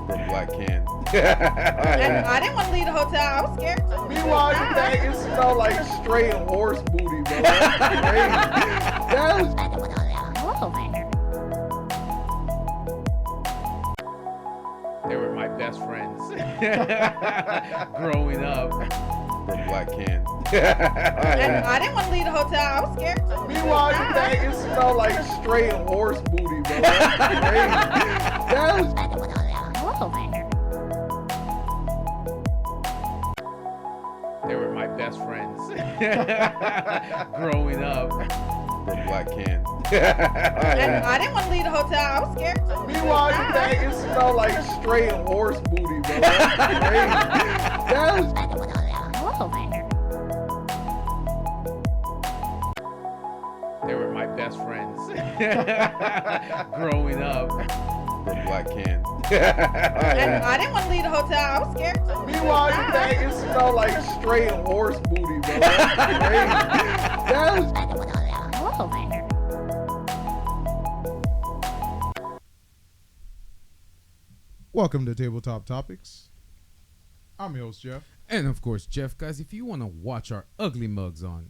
from Black Can. I didn't want to leave the hotel. I was scared too. Meanwhile, you think it smelled like straight horse booty, bro. That's crazy. That was They were my best friends growing up. from Black Can. I didn't want to leave the hotel. I was scared too. Meanwhile, you think it smelled like straight horse booty, bro. That's crazy. That was They were my best friends growing up. from Black Can. I didn't want to leave the hotel. I was scared too. Meanwhile, you think it smelled like straight horse booty, bro. That's crazy. That was They were my best friends growing up. from Black Can. I didn't want to leave the hotel. I was scared too. Meanwhile, you think it smelled like straight horse booty, bro. That's crazy. That was Welcome to Tabletop Topics. I'm your host, Jeff. And of course, Jeff, guys, if you want to watch our ugly mugs on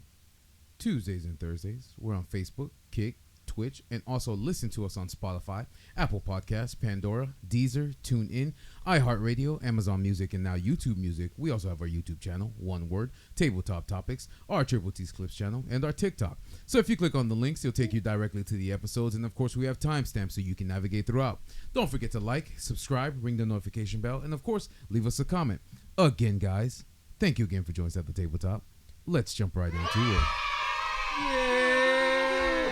Tuesdays and Thursdays, we're on Facebook, Kick, Twitch, and also listen to us on Spotify, Apple Podcasts, Pandora, Deezer, TuneIn, iHeartRadio, Amazon Music, and now YouTube Music. We also have our YouTube channel, one word, Tabletop Topics, our Triple T's Clips channel, and our TikTok. So if you click on the links, it'll take you directly to the episodes, and of course, we have timestamps so you can navigate throughout. Don't forget to like, subscribe, ring the notification bell, and of course, leave us a comment. Again, guys, thank you again for joining us at the Tabletop. Let's jump right into it.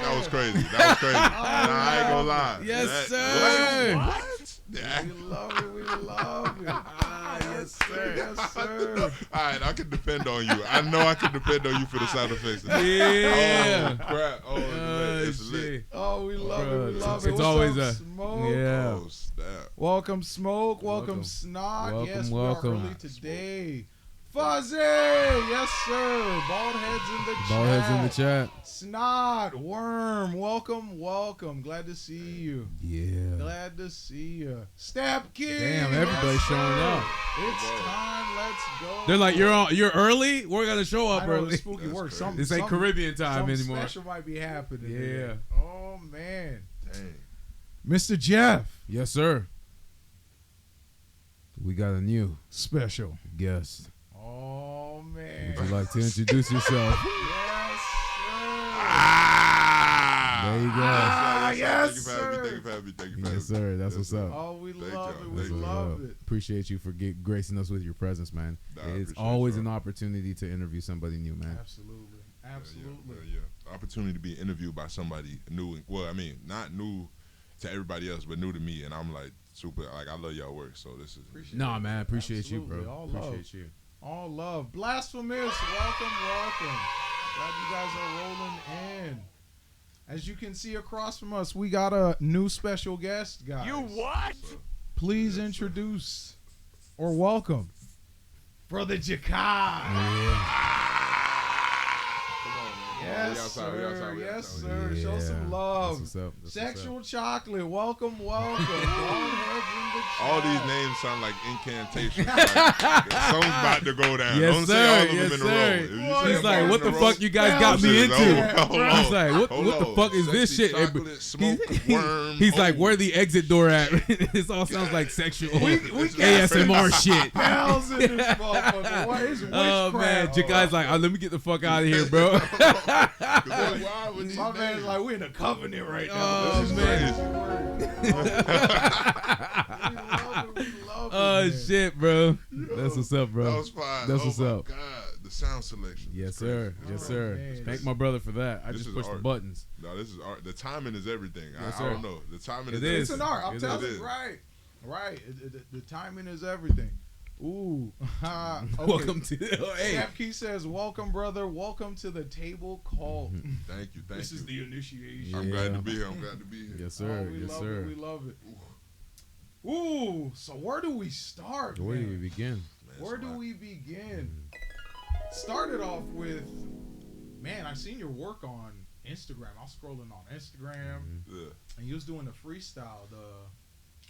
That was crazy. That was crazy. I ain't gonna lie. Yes, sir. What? Yeah. We love it. We love it. Yes, sir. Yes, sir. All right, I can depend on you. I know I can depend on you for the sound effects. Yeah. Oh, crap. Oh, it's lit. Shit. Oh, we love it. We love It's it. What's always up, a- Smoke? Yeah. Oh, snap. Welcome, Smoke. Welcome, Welcome. Snot. Welcome, Yes, welcome. we are early today. Fuzzy. Yes, sir. Bald heads in the chat. Ball heads in the chat. Snot. Worm. Welcome, welcome. Glad to see you. Yeah. Glad to see you. Step King. Damn, everybody's Yes, showing sir. up. It's time. Let's go. They're like, you're early? We're going to show I up know, early. spooky That's work. crazy. Some, This ain't some- Caribbean time something anymore. special might be happening. Yeah. today. Oh, man. Dang. Mr. Jeff. Yes, sir. We got a new Special. guest. Oh, man. Would you like to introduce yourself? Yes, sir. There you go. yes, Thank you for sir. having me. Thank you for having me. Thank you for having me. Yes, sir. That's what's up. Oh, we Thank love y'all. it. We Thank you. love it. Appreciate you for gracing us with your presence, man. Nah, I It's appreciate always y'all. an opportunity to interview somebody new, man. Absolutely. Absolutely. Yeah. Opportunity to be interviewed by somebody new. Well, I mean, not new to everybody else, but new to me. And I'm like, super, like, I love y'all work. So this is. Appreciate Nah, it. man. Appreciate Absolutely. you, bro. All love. Appreciate you. All love. Blasphemous. Welcome, welcome. Glad you guys are rolling in. As you can see across from us, we got a new special guest, guys. You what? Please introduce or welcome Brother Jachai. Yes, sir. Yes, sir. Show some love. That's what's up. That's what's Sexual chocolate. Welcome, welcome. Bald heads in the chat. All these names sound like incantations. Like, something's about to go down. Yes, Don't sir. say all of them Yes, in a sir. row. If you say He's them like, all what in a the row, fuck you guys got me shit is into? over. He's like, what the fuck is this Sexy shit? chocolate, smoke, worm. He's like, Oh. where the exit door at? This all sounds like sexual We ASMR shit. Bells in this motherfucker. What is Oh man, witchcraft? Jachai's like, let me get the fuck out of here, bro. Why would these My man's names? like, we in a covenant right now. Oh, This is man. crazy. We love it, Oh man. shit, bro. That's what's up, bro. That was fine. That's oh what's my up. God, the sound selection. Yes, is crazy. sir. Yes, sir. man. Thank my brother for that. I This just is pushed the art. buttons. No, this is art. The timing is everything. Yes, I sir. don't know. The timing It is. is. It's an art. I'm It telling is. you. Right. Right. The timing is everything. Ooh. Okay. Welcome to hey. Step Key says, welcome, brother. Welcome to the table cult. Thank you. Thank This you. is the initiation. I'm Yeah. glad to be here. I'm glad to be here. Yes, Oh, sir. we Yes, love sir. it. We love it. Ooh. So where do we start, Where do we man? begin? Man, Where it's do a lot. we begin? Started off with, man, I seen your work on Instagram. I was scrolling on Instagram, Yeah. and you was doing the freestyle,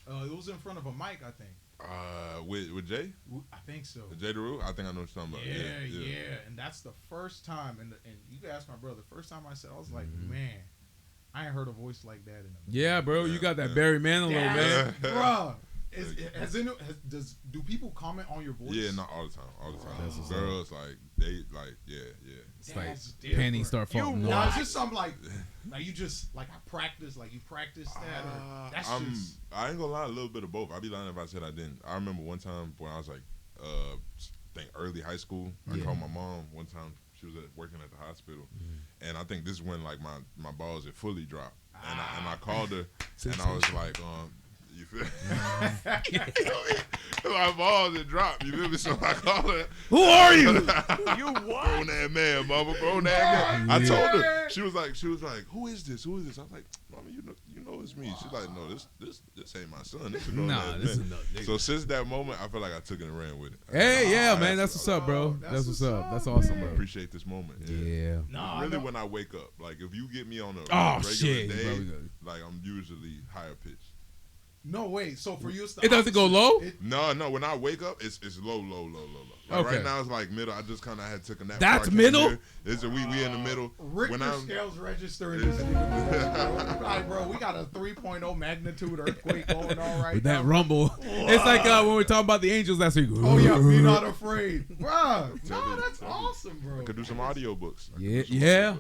It was in front of a mic, I think. With Jay? I think so. Jay DeRue? I think I know what you're talking about. Yeah. And that's the first time, and you can ask my brother, the first time I said, I was like, man, I ain't heard a voice like that in a minute. Yeah, bro, you got that Barry Manilow, man. Bruh. Do people comment on your voice? Yeah, not all the time. All the time. That's Girls, like, they, like, yeah. It's like different. panties start falling No, off. it's just something like you just, like, I practice, like, you practice that. Or that's just. I ain't gonna lie, a little bit of both. I'd be lying if I said I didn't. I remember one time when I was like, I think early high school, I called my mom one time. She was working at the hospital, and I think this is when like my balls had fully dropped, and I called her, and I was like, you feel me? My balls had dropped. You feel me? So I called her. Who are you? You what? Grown that man, mama. Grown that man. I told her. She was like, who is this? Who is this? I was like, mama, you know it's me. She's like, no, this ain't my son. This is grown ass this is man. another nigga. So since that moment, I feel like I took it and ran with it. Hey, yeah, man, that's what's up, bro. That's what's up. That's awesome, I bro. appreciate this moment. Yeah. Nah, Really, when I wake up, like if you get me on a regular shit, day, bro. like I'm usually higher pitched. No, wait. So for you, it's the It doesn't go opposite. low? No. When I wake up, it's low. Like Okay. right now, it's like middle. I just kind of had took a nap. That's before I came middle? here. We in the middle. Richter scales register in this nigga, bro. Like, bro, we got a 3.0 magnitude earthquake going on right With now. that rumble. It's like when we're talking about the angels last week. Oh yeah, be not afraid, bro. Tell No, me, that's tell me. awesome, bro. I could do some audio books. Yeah.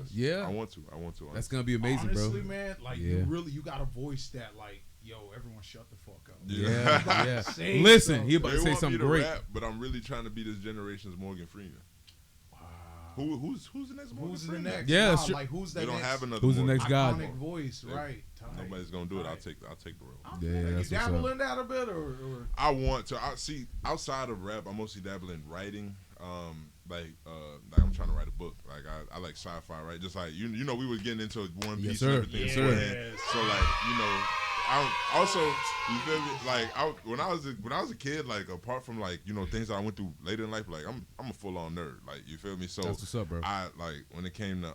I want to. That's going to be amazing, Honestly, bro. man, like Yeah. you got a voice that like, yo, everyone shut the fuck up. Yeah. Say Listen, so. he about They to say want me something to great. rap, but I'm really trying to be this generation's Morgan Freeman. Who's the next Morgan Who's the Freeman? next? Yeah, Nah, that's true. like who's We that don't next have another. Who's the Morgan next guy? iconic voice, right? Tight. Nobody's gonna do it. I'll Right. take the role. I'm Yeah, feeling you that's what's dabble up. in that a bit, or I want to. I see outside of rap, I mostly dabble in writing. Like I'm trying to write a book. Like I like sci-fi, right? Just like you know, we were getting into One Piece Yes, sir. and everything Yes, beforehand. So like I also you feel me? Like when I was a kid, like apart from like things that I went through later in life, like I'm a full on nerd. Like you feel me? So That's what's up, bro. I like when it came to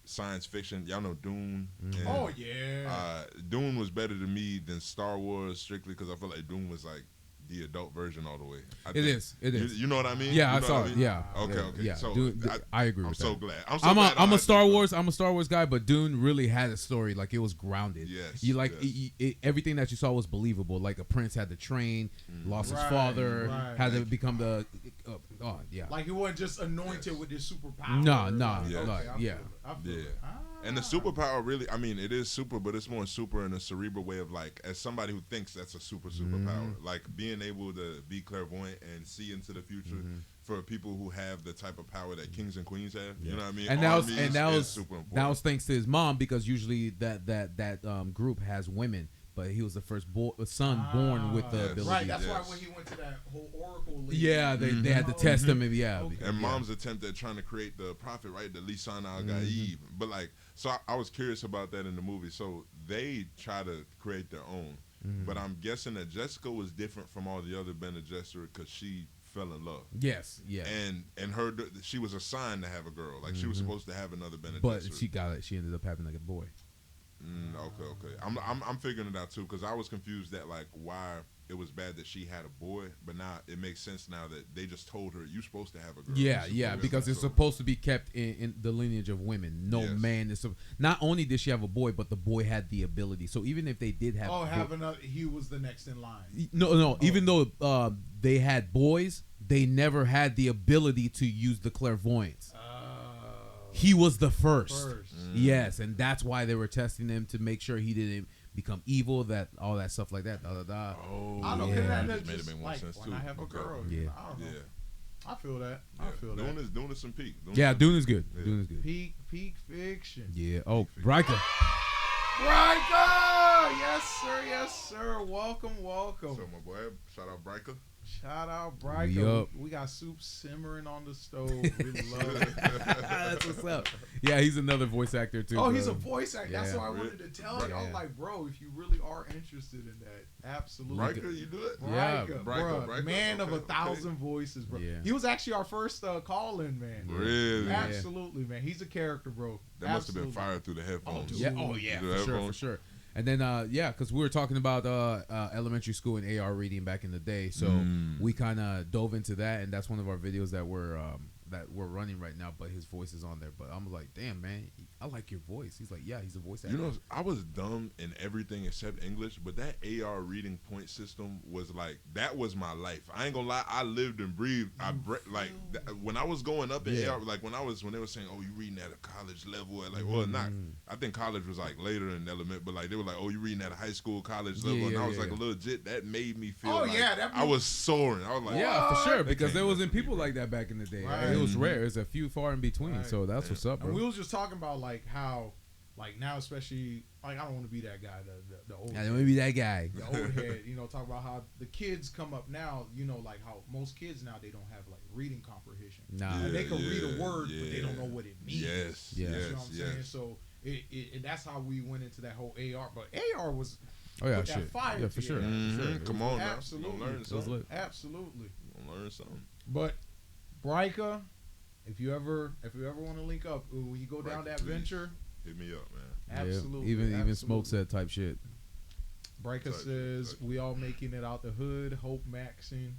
science fiction. Y'all know Dune. And, oh yeah. Dune was better to me than Star Wars strictly because I feel like Dune was like the adult version all the way. It is. You know what I mean? Yeah, You I know saw what it. mean? Yeah. Okay. Yeah. So Dune, I agree I'm with so that. glad. I'm a Star Wars. I'm a Star Wars guy, but Dune really had a story. Like it was grounded. Yes, You like yes. everything that you saw was believable. Like a prince had to train, lost his Right, father, right. had to become the. Yeah. Like he wasn't just anointed with this superpower. No, Like, Yeah. okay, I yeah. feel it. I feel it. And the superpower really, I mean, it is super, but it's more super in a cerebral way of like, as somebody who thinks that's a superpower, like being able to be clairvoyant and see into the future for people who have the type of power that kings and queens have. You know what I mean? And Armies that is was super important. that was thanks to his mom because usually that group has women, but he was the first son born with the Yes. ability. Right, that's why Yes. when he went to that whole Oracle League. Yeah, they had to test him. And, yeah, Okay. because- And mom's attempt at trying to create the prophet, right? The Lisan al-Gaib. But like, so I was curious about that in the movie. So they try to create their own. But I'm guessing that Jessica was different from all the other Bene Gesserit because she fell in love. Yes, yeah. And she was assigned to have a girl. Like she was supposed to have another Bene But Gesserit. she ended up having like a boy. Okay. I'm figuring it out too because I was confused that like why it was bad that she had a boy, but now it makes sense now that they just told her you're supposed to have a girl. Yeah, because it's supposed to be kept in the lineage of women. No Yes. man is. Not only did she have a boy, but the boy had the ability. So even if they did have, he was the next in line. no. Even though they had boys, they never had the ability to use the clairvoyance. He was the first. Yes, and that's why they were testing him to make sure he didn't become evil. All that stuff like that. Oh, I don't yeah. know. that That made just it make more like sense when too. I have a girl. Yeah. I don't know. Yeah. I feel that. I feel that. Doing some peak. Yeah, Dune is good. Yeah. Dune is good. Peak fiction. Yeah. Oh, Bryka. Bryka! Yes, sir. Welcome. So my boy, shout out Bryka. Shout out We Bryka. up. We got soup simmering on the stove. We love it. That's what's up. Yeah, he's another voice actor too. Oh, bro. he's a voice actor. That's Yeah. what I wanted to tell you. I was Yeah. like, bro, if you really are interested in that, absolutely. Bryka, you do it? Yeah. Bryka, man of okay, 1,000 voices, bro. Yeah. He was actually our first call-in, man. Really? Yeah. Absolutely, man. He's a character, bro. That must have been Absolutely. fire through the headphones. Yeah. Oh yeah. Through the For headphones. sure. And then, because we were talking about elementary school and AR reading back in the day, so we kind of dove into that, and that's one of our videos that we're running right now. But his voice is on there. But I'm like, damn, man, I like your voice. He's like, yeah, he's a voice actor. You know, I was dumb in everything except English, but that AR reading point system was like, that was my life. I ain't gonna lie, I lived and breathed. When I was going up in AR, like when they were saying, oh, you reading at a college level, at like, well, not. I think college was like later in element, but like they were like, oh, you reading at a high school, college level, and I was like a legit. That made me feel I was soaring. I was like, yeah, for sure, because there wasn't people like that back in the day. Right? It was rare. It's a few far in between. So that's what's up, bro. And we was just talking about like how, like now especially, like I don't want to be that guy, the old. I don't want to be that guy. The old head, you know, talk about how the kids come up now, you know, like how most kids now they don't have like reading comprehension. Nah, they can read a word, but they don't know what it means. Yes, you know what I'm saying? So it that's how we went into that whole AR. But AR was shit. Fire, yeah, for sure. Come on, now. Absolutely, learn something. Absolutely, learn something. But Bryka, if you ever want to link up when you go down that venture, hit me up, man. Absolutely. Even Smoke said type shit. Bryka says we all making it out the hood. Hope Maxing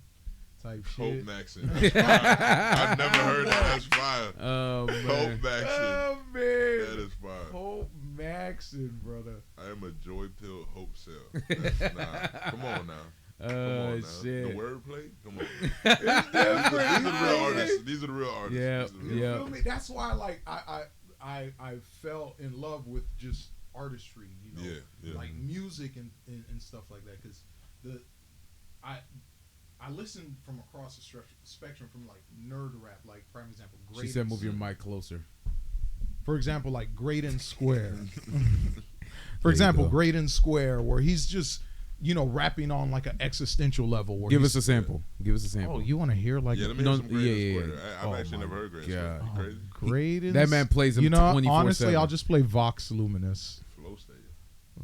type shit. Hope Maxing. I've never heard that. That's fire. Oh man. Hope Maxing. Oh man. That is fire. Hope Maxing, brother. I am a joy pill hope cell. Come on now. Oh shit. The wordplay? Come on. These are the real artists. These are the real artists. Yeah. Feel me? That's why like I fell in love with just artistry, you know, like music and stuff like that. Because I listen from across the spectrum, from like nerd rap, like prime example. She said, "Move your mic closer." For example, like Graydon Square. For example, Graydon Square, where he's just, you know, rapping on like an existential level. Where Give us a sample. Give us a sample. Oh, you want to hear like? Yeah, let me hear some Graydon Square. I've actually never heard Graydon Square. Crazy. Graydon. That man plays him 24/7. Honestly, I'll just play Vox Luminous. Flow State.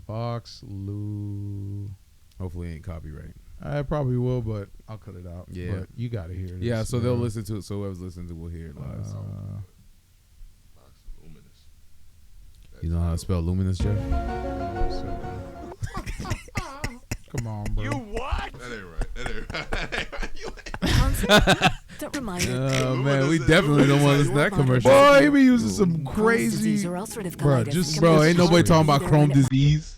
Vox Lu. Hopefully, it ain't copyright. I probably will, but I'll cut it out. Yeah, but you got to hear it. Yeah, so they'll listen to it. So whoever's listening to will hear it live. Vox Luminous. You know how to spell luminous, Jeff? Come on, bro. You what? That ain't right. That reminds me. Oh man, we definitely don't want to listen to that commercial. Boy, he be using some crazy. Bro, ain't nobody talking about Chrome disease.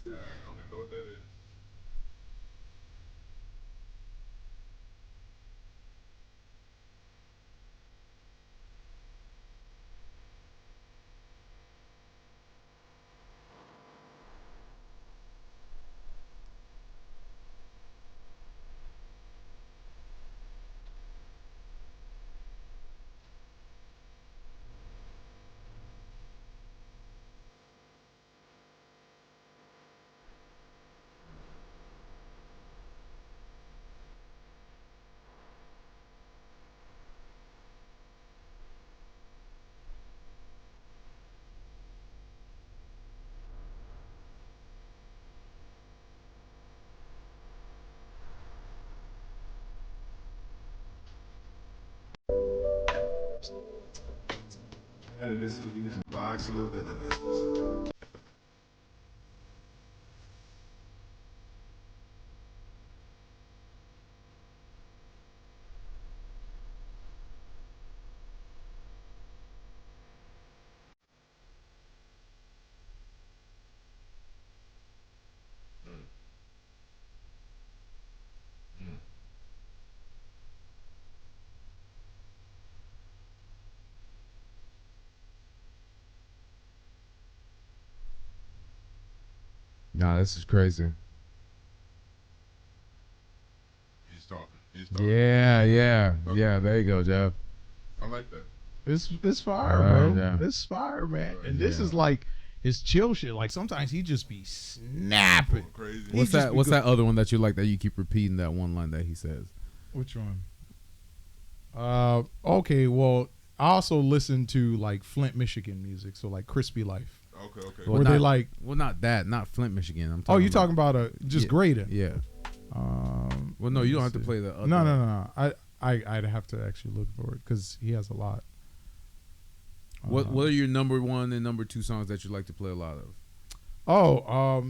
Vox Luminous. Nah, this is crazy. He's talking. Yeah. There you go, Jeff. I like that. It's fire, bro. Yeah. It's fire, man. And this is like his chill shit. Like sometimes he just be snapping. Crazy. What's that other one that you like that you keep repeating that one line that he says? Which one? Okay, well, I also listen to like Flint, Michigan music, so like Crispy Life. Okay. Well, they like? Well, not Flint, Michigan. I'm talking. You talking about just Graydon? Yeah. Well, no, you don't have to play the other. No. I'd have to actually look for it because he has a lot. What are your number one and number two songs that you like to play a lot of?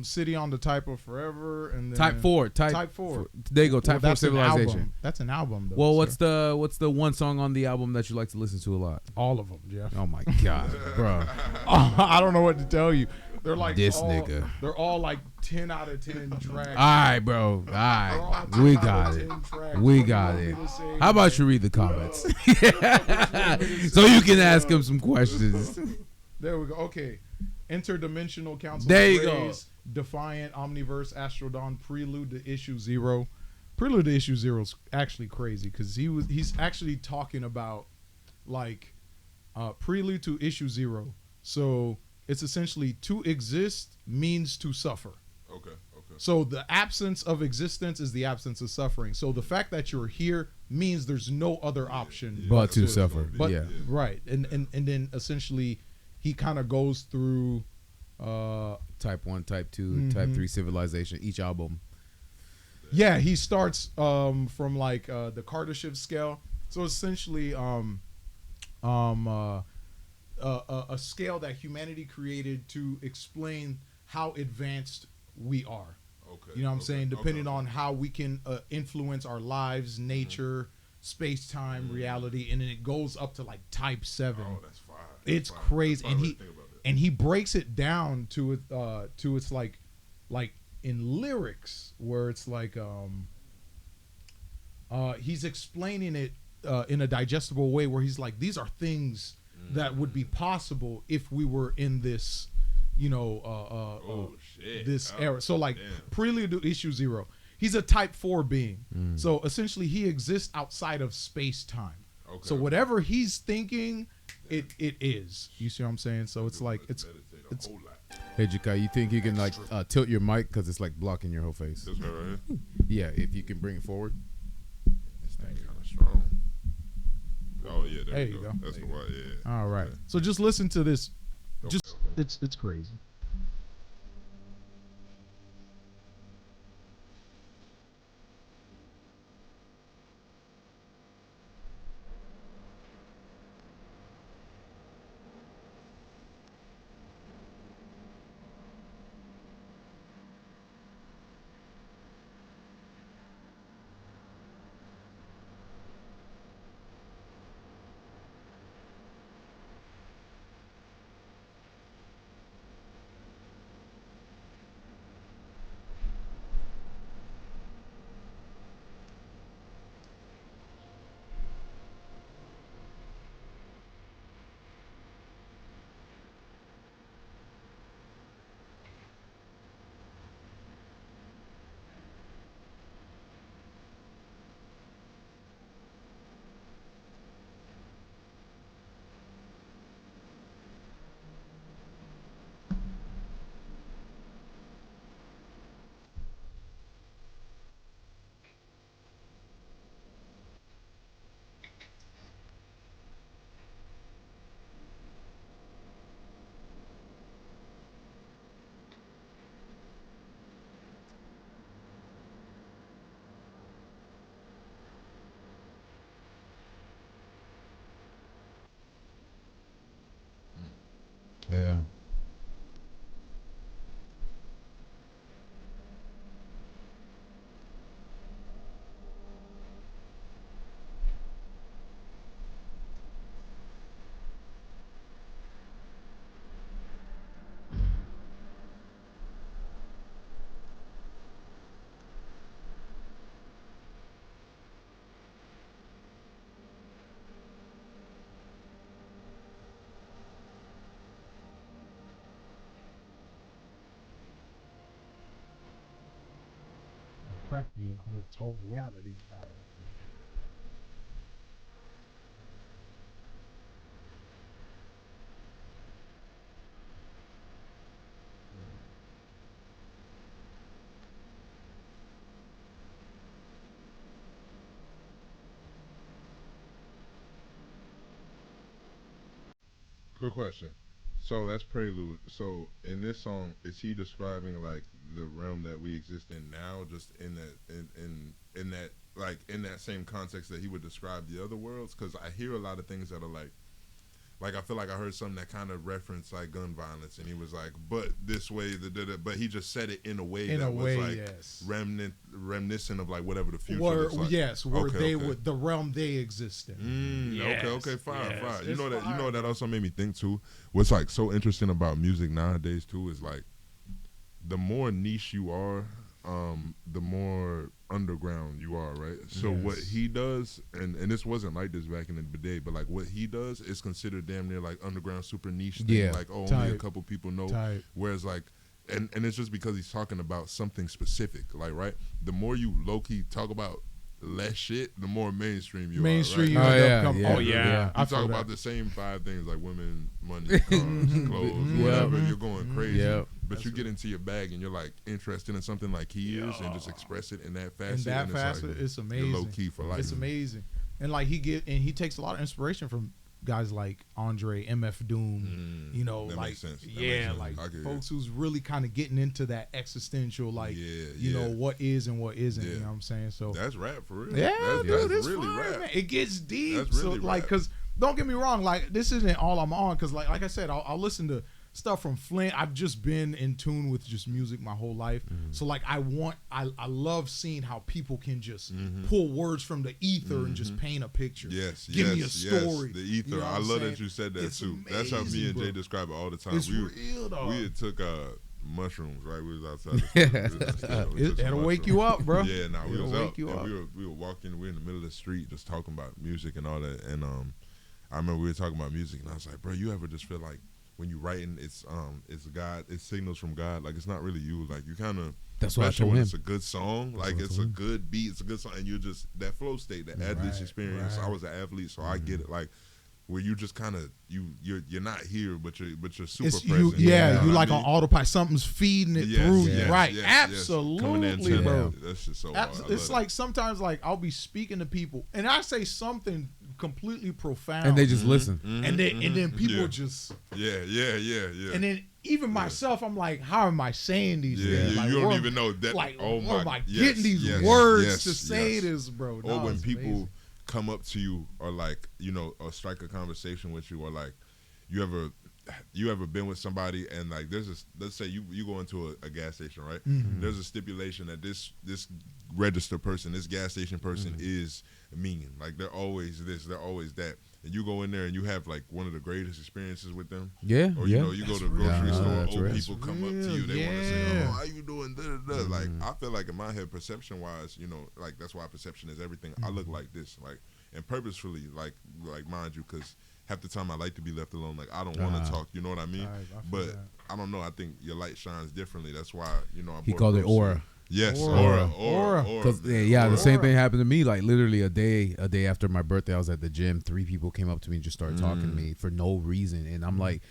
City on the Type of Forever, and then Type 4. Type 4. There you go. Type 4 that's an Civilization. album. That's an album, though. Well, sir. what's the one song on the album that you like to listen to a lot? All of them, Jeff. Oh my god, bro. I don't know what to tell you. They're like This nigga. They're all like 10 out of 10 tracks. All right, bro. All right, we got it. We got it. How about you read the comments so you can ask him some questions? There we go. Okay. Interdimensional Council. There you go. Defiant, Omniverse, Astrodon, Prelude to Issue Zero. Prelude to Issue Zero is actually crazy because he's actually talking about like Prelude to Issue Zero. So it's essentially to exist means to suffer. Okay. So the absence of existence is the absence of suffering. So the fact that you're here means there's no other option but to suffer. But yeah. right, and then essentially he kind of goes through Type 1, Type 2, Type 3 Civilization, each album. Yeah, he starts from like the Kardashev scale. So essentially a scale that humanity created to explain how advanced we are. Okay. You know what I'm saying? Depending on how we can influence our lives, nature, space-time, reality, and then it goes up to like Type 7. Oh, that's fire. It's crazy, and he breaks it down to its like in lyrics where it's like he's explaining it in a digestible way where he's like, these are things that would be possible if we were in this, this era. So like Prelude to Issue Zero, he's a Type 4 being. So essentially he exists outside of space-time. So whatever he's thinking, it is. You see what I'm saying? So it's like it's Hey Jachai, you think you can like tilt your mic because it's like blocking your whole face? This right here? Yeah, if you can bring it forward. This thing kind of strong. Oh yeah, there you go. That's the one. Yeah. All right. So just listen to this. Just it's crazy. Yeah. reality. Good question. So that's Prelude. So in this song, is he describing like the realm that we exist in now, just in that like in that same context that he would describe the other worlds? Because I hear a lot of things that are like like I feel like I heard something that kind of referenced like gun violence, and he was like, but this way, but he just said it in a way that was like yes. reminiscent of like whatever the future Where, looks like. yes, where Okay, they okay. would the realm they exist in. Yes, Okay, fine. You It's know that. You fire. know that also made me think too. What's like so interesting about music nowadays too is like, the more niche you are, the more underground you are, right? So what he does, and this wasn't like this back in the day, but like what he does is considered damn near like underground, super niche thing. Yeah. Like only a Type. couple people know. Type. Whereas like, and it's just because he's talking about something specific. Like, right, the more you low key talk about less shit, the more mainstream you Mainstream, are. Right? you Oh, end yeah, up coming. yeah. Oh, yeah. I You feel talk that. about the same 5 things like women, money, cars, clothes, Yeah. whatever. You're going crazy. Yeah. But you get into your bag and you're like interested in something like he is, and just express it in that facet. In that and facet, like, it's you're amazing. low key for life. It's amazing, and like he takes a lot of inspiration from guys like Andre, MF Doom. You know, that like makes sense. That yeah, makes sense. like I get it. folks who's really kind of getting into that existential, like you know what is and what isn't. You know what I'm saying? So That's rap for real. yeah, that's, dude, that's it's really fire, rap. man. It gets deep. That's really so like, rap. cause don't get me wrong, like this isn't all I'm on. Cause like I said, I'll listen to stuff from Flint. I've just been in tune with just music my whole life. So like I love seeing how people can just pull words from the ether and just paint a picture. Yes, Give me a yes, story. yes. The ether. You know what I I'm love saying? that you said that It's too. That's how me amazing, and Jay bro. describe it all the time. It's real, dog. We had took mushrooms, right? We was outside. The store. We was outside. We took some It'll wake mushrooms. you up, bro. Yeah, we It'll was wake up, you and up. we were walking. We were in the middle of the street, just talking about music and all that. And I remember we were talking about music, and I was like, bro, you ever just feel like when you writing, it's God, it's signals from God. Like it's not really you. Like you kind of. That's what I Especially told when him. it's a good song, like what I it's told a him. good beat, it's a good song, and you just that flow state, that athlete's Right, experience. right. I was an athlete, so I get it. Like where you just kind of you're not here, but you're super It's present. you, yeah. know You what like I on mean? autopilot. Something's feeding it Yes, through yes, you, right? yes, yes. Absolutely, Coming in bro. That's just so hard. I love It's that. like sometimes like I'll be speaking to people and I say something completely profound, And they just listen. and then people Yeah. just yeah. and then even myself, I'm like, how am I saying these Yeah, things? you Like, don't where even know that. Like, oh where my, am I yes, getting these yes, words yes, to say yes. this, bro? Or No, when it's people amazing. come up to you, or like or strike a conversation with you, or like you ever been with somebody and like let's say you go into a gas station, right? There's a stipulation that this register person, this gas station person is mean. Like they're always this, they're always that. And you go in there and you have like one of the greatest experiences with them. Yeah, Or yeah. you go to a grocery real. store, That's old real. people come up to you, they want to say, Yeah. "Oh, how you doing?" Da, da, da. Like I feel like in my head, perception wise, like that's why perception is everything. I look like this, like and purposefully, like mind you, because half the time I like to be left alone. Like I don't want to talk. You know what I mean? I feel But that. I don't know. I think your light shines differently. That's why I He bought called it groceries. aura. Yes, Aura. aura. Cause the same thing happened to me. Like literally a day after my birthday, I was at the gym. 3 people came up to me and just started talking to me for no reason, and I'm like,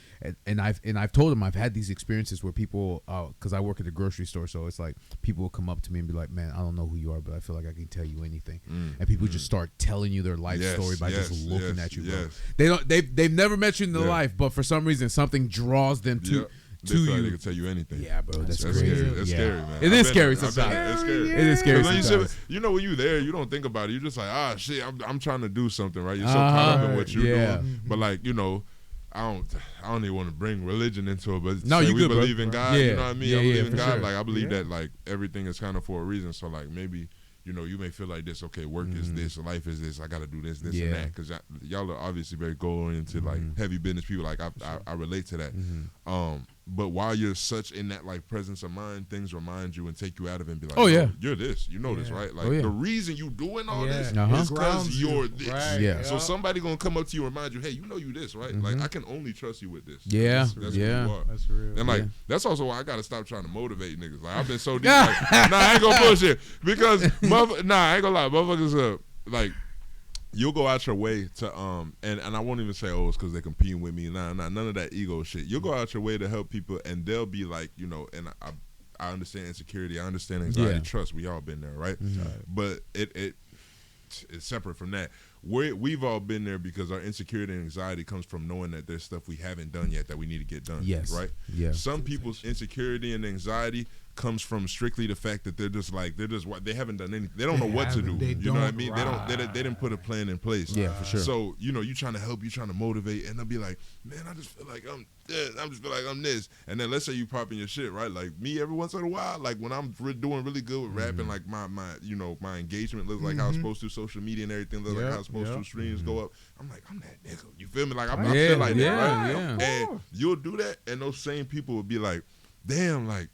and I've told them I've had these experiences where people, cause I work at a grocery store, so it's like people will come up to me and be like, "Man, I don't know who you are, but I feel like I can tell you anything," and people just start telling you their life Yes, story by just yes, looking yes, at you, bro. yes. They've never met you in their Yeah. life, but for some reason something draws them to. Yeah. They To feel like you. they can tell you anything. Yeah, bro, that's That's crazy. scary. That's Yeah. scary, man. It I've is been scary there. I've been sometimes. there. It's scary. It is scary 'Cause when sometimes. when you there, you don't think about it. You're just like, shit, I'm trying to do something, right? You're so Uh-huh. caught up in what you're Yeah. doing. But like, I don't even want to bring religion into it, but No, say you we good, bro. believe in God. Yeah. You know what I mean? Yeah, I yeah, believe in for God. sure. Like I believe that like everything is kind of for a reason. So like maybe you may feel like this. Okay, work is this, life is this. I got to do this, and Yeah. that. Because y'all are obviously very goal oriented, like heavy business people. Like I relate to that. But while you're such in that like presence of mind, things remind you and take you out of it and be like, Oh, yeah. you're this. You know this, Yeah. right? Like Oh, yeah. the reason you doing all this Uh-huh. is because Grounds you. you're this. Right. Yeah. So somebody gonna come up to you and remind you, hey, you this, right? Like I can only trust you with this. Yeah. That's Yeah. who you are. That's real. And like Yeah. that's also why I gotta stop trying to motivate niggas. Like I've been so deep. Like, I ain't gonna bullshit because I ain't gonna lie, motherfuckers like you'll go out your way to and I won't even say it's because they're competing with me. Nah, none of that ego shit. You'll go out your way to help people, and they'll be like, and I understand insecurity, I understand anxiety, Yeah. trust. We all been there, right? But it's separate from that. We've all been there because our insecurity and anxiety comes from knowing that there's stuff we haven't done yet that we need to get done. Yes. Right? Yeah. Some people's insecurity and anxiety comes from strictly the fact that they haven't done anything. They don't know what to do. You know what I mean? They didn't put a plan in place. Yeah, for sure. So you trying to help, you trying to motivate, and they'll be like, man, I just feel like I'm this. I just feel like I'm this. And then let's say you popping your shit, right? Like me, every once in a while, like when I'm doing really good with rapping, like my engagement looks like how it's supposed to, social media and everything looks like how it's supposed to, streams go up. I'm like, I'm that nigga. You feel me? Like I feel like that, right? Yeah. And you'll do that, and those same people will be like, damn, like,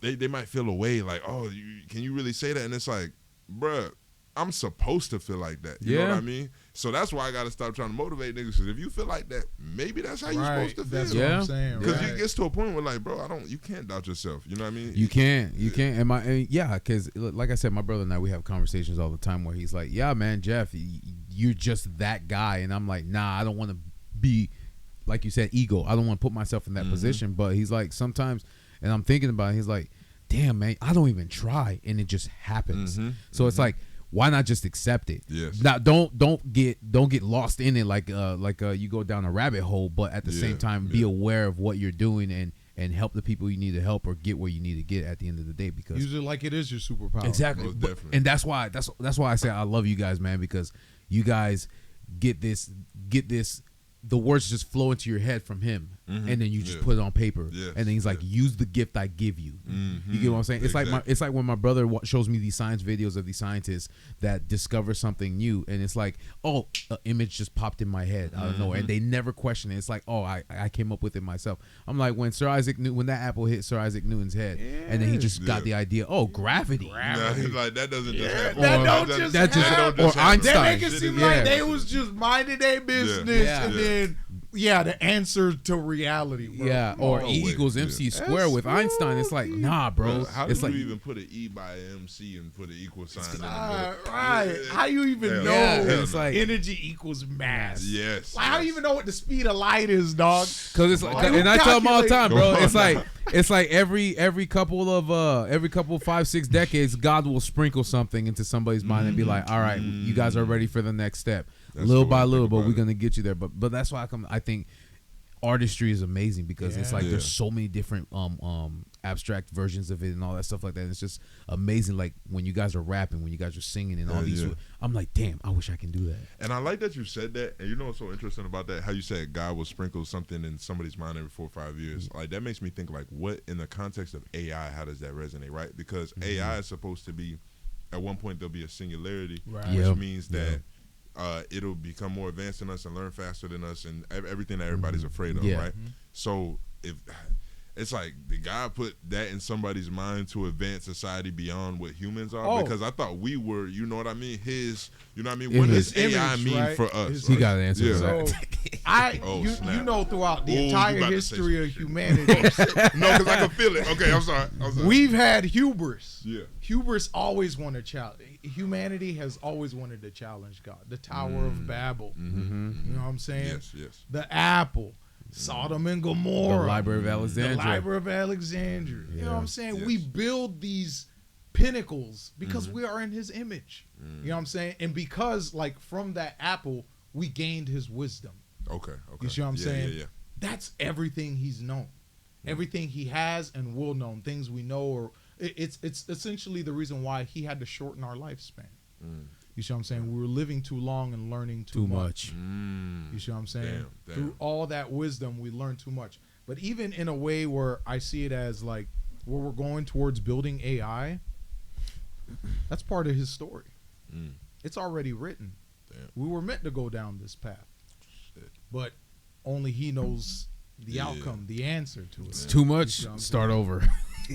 they might feel away, like, oh, can you really say that? And it's like, bruh, I'm supposed to feel like that. You know what I mean? So that's why I got to stop trying to motivate niggas, because if you feel like that, maybe that's how you're supposed to feel. That's what I'm saying. Because you get to a point where, like, bro, you can't doubt yourself. You know what I mean? You can't. Because like I said, my brother and I, we have conversations all the time where he's like, yeah, man, Jeff, you're just that guy. And I'm like, nah, I don't want to be, like you said, ego. I don't want to put myself in that position. But he's like, sometimes, and I'm thinking about it, he's like, damn, man, I don't even try, and it just happens. So it's like, why not just accept it? Yes. Now, don't get lost in it like you go down a rabbit hole, but at the same time, be aware of what you're doing and help the people you need to help, or get where you need to get at the end of the day, because use it like it is your superpower. Exactly. And that's why I say I love you guys, man, because you guys get this. The words just flow into your head from him, and then you just put it on paper, and then he's like, use the gift I give you. You get what I'm saying? It's like when my brother shows me these science videos of these scientists that discover something new, and it's like, oh, an image just popped in my head out of nowhere, and they never question it. It's like, oh, I came up with it myself. I'm like, when that apple hit Sir Isaac Newton's head, and then he just got the idea, oh, gravity. Like that doesn't just happen. That don't just happen. Or Einstein. They make it seem like they was just minding their business, and then the answer to reality, bro. Yeah, or E equals MC squared with Einstein. It's like, nah, bro. How it's do like, you even put an E by MC and put an equal sign in the right. How you even know it's like energy equals mass? Yes. Like, how do you even know what the speed of light is, dog? Because it's like, and I tell them all the time, bro. It's like every couple 5-6 decades, God will sprinkle something into somebody's mind and be like, all right, you guys are ready for the next step. Little by little, but we're gonna get you there. But that's why I think artistry is amazing, because it's like there's so many different abstract versions of it and all that stuff like that. And it's just amazing. Like when you guys are rapping, when you guys are singing and all these, I'm like, damn, I wish I can do that. And I like that you said that. And you know what's so interesting about that? How you said God will sprinkle something in somebody's mind every 4 or 5 years. Like that makes me think, like, what in the context of AI, how does that resonate, right? Because AI is supposed to be, at one point there'll be a singularity, which means that it'll become more advanced than us and learn faster than us and everything that everybody's afraid of, right? So if it's like, did God put that in somebody's mind to advance society beyond what humans are? Because I thought we were, you know what I mean? You know what I mean? What does AI mean for us? He got an answer to that. So you know, throughout the entire history of humanity, no, because I can feel it. Okay, I'm sorry. We've had hubris. Yeah. Hubris always wanted to challenge. Humanity has always wanted to challenge God. The Tower of Babel. You know what I'm saying? Yes. The apple. Sodom and Gomorrah. The Library of Alexandria. You know what I'm saying? We build these pinnacles because we are in his image. You know what I'm saying? And because, like, from that apple, we gained his wisdom. Okay. You see what I'm saying? Yeah. That's everything he's known. Everything he has and will know. Things we know, or it's essentially the reason why he had to shorten our lifespan. You see what I'm saying? We were living too long and learning too much. You see what I'm saying? Damn. Through all that wisdom, we learned too much. But even in a way where I see it as like where we're going towards building AI, that's part of his story. It's already written. Damn. We were meant to go down this path. But only he knows the outcome, the answer to it. It's too much. Start over.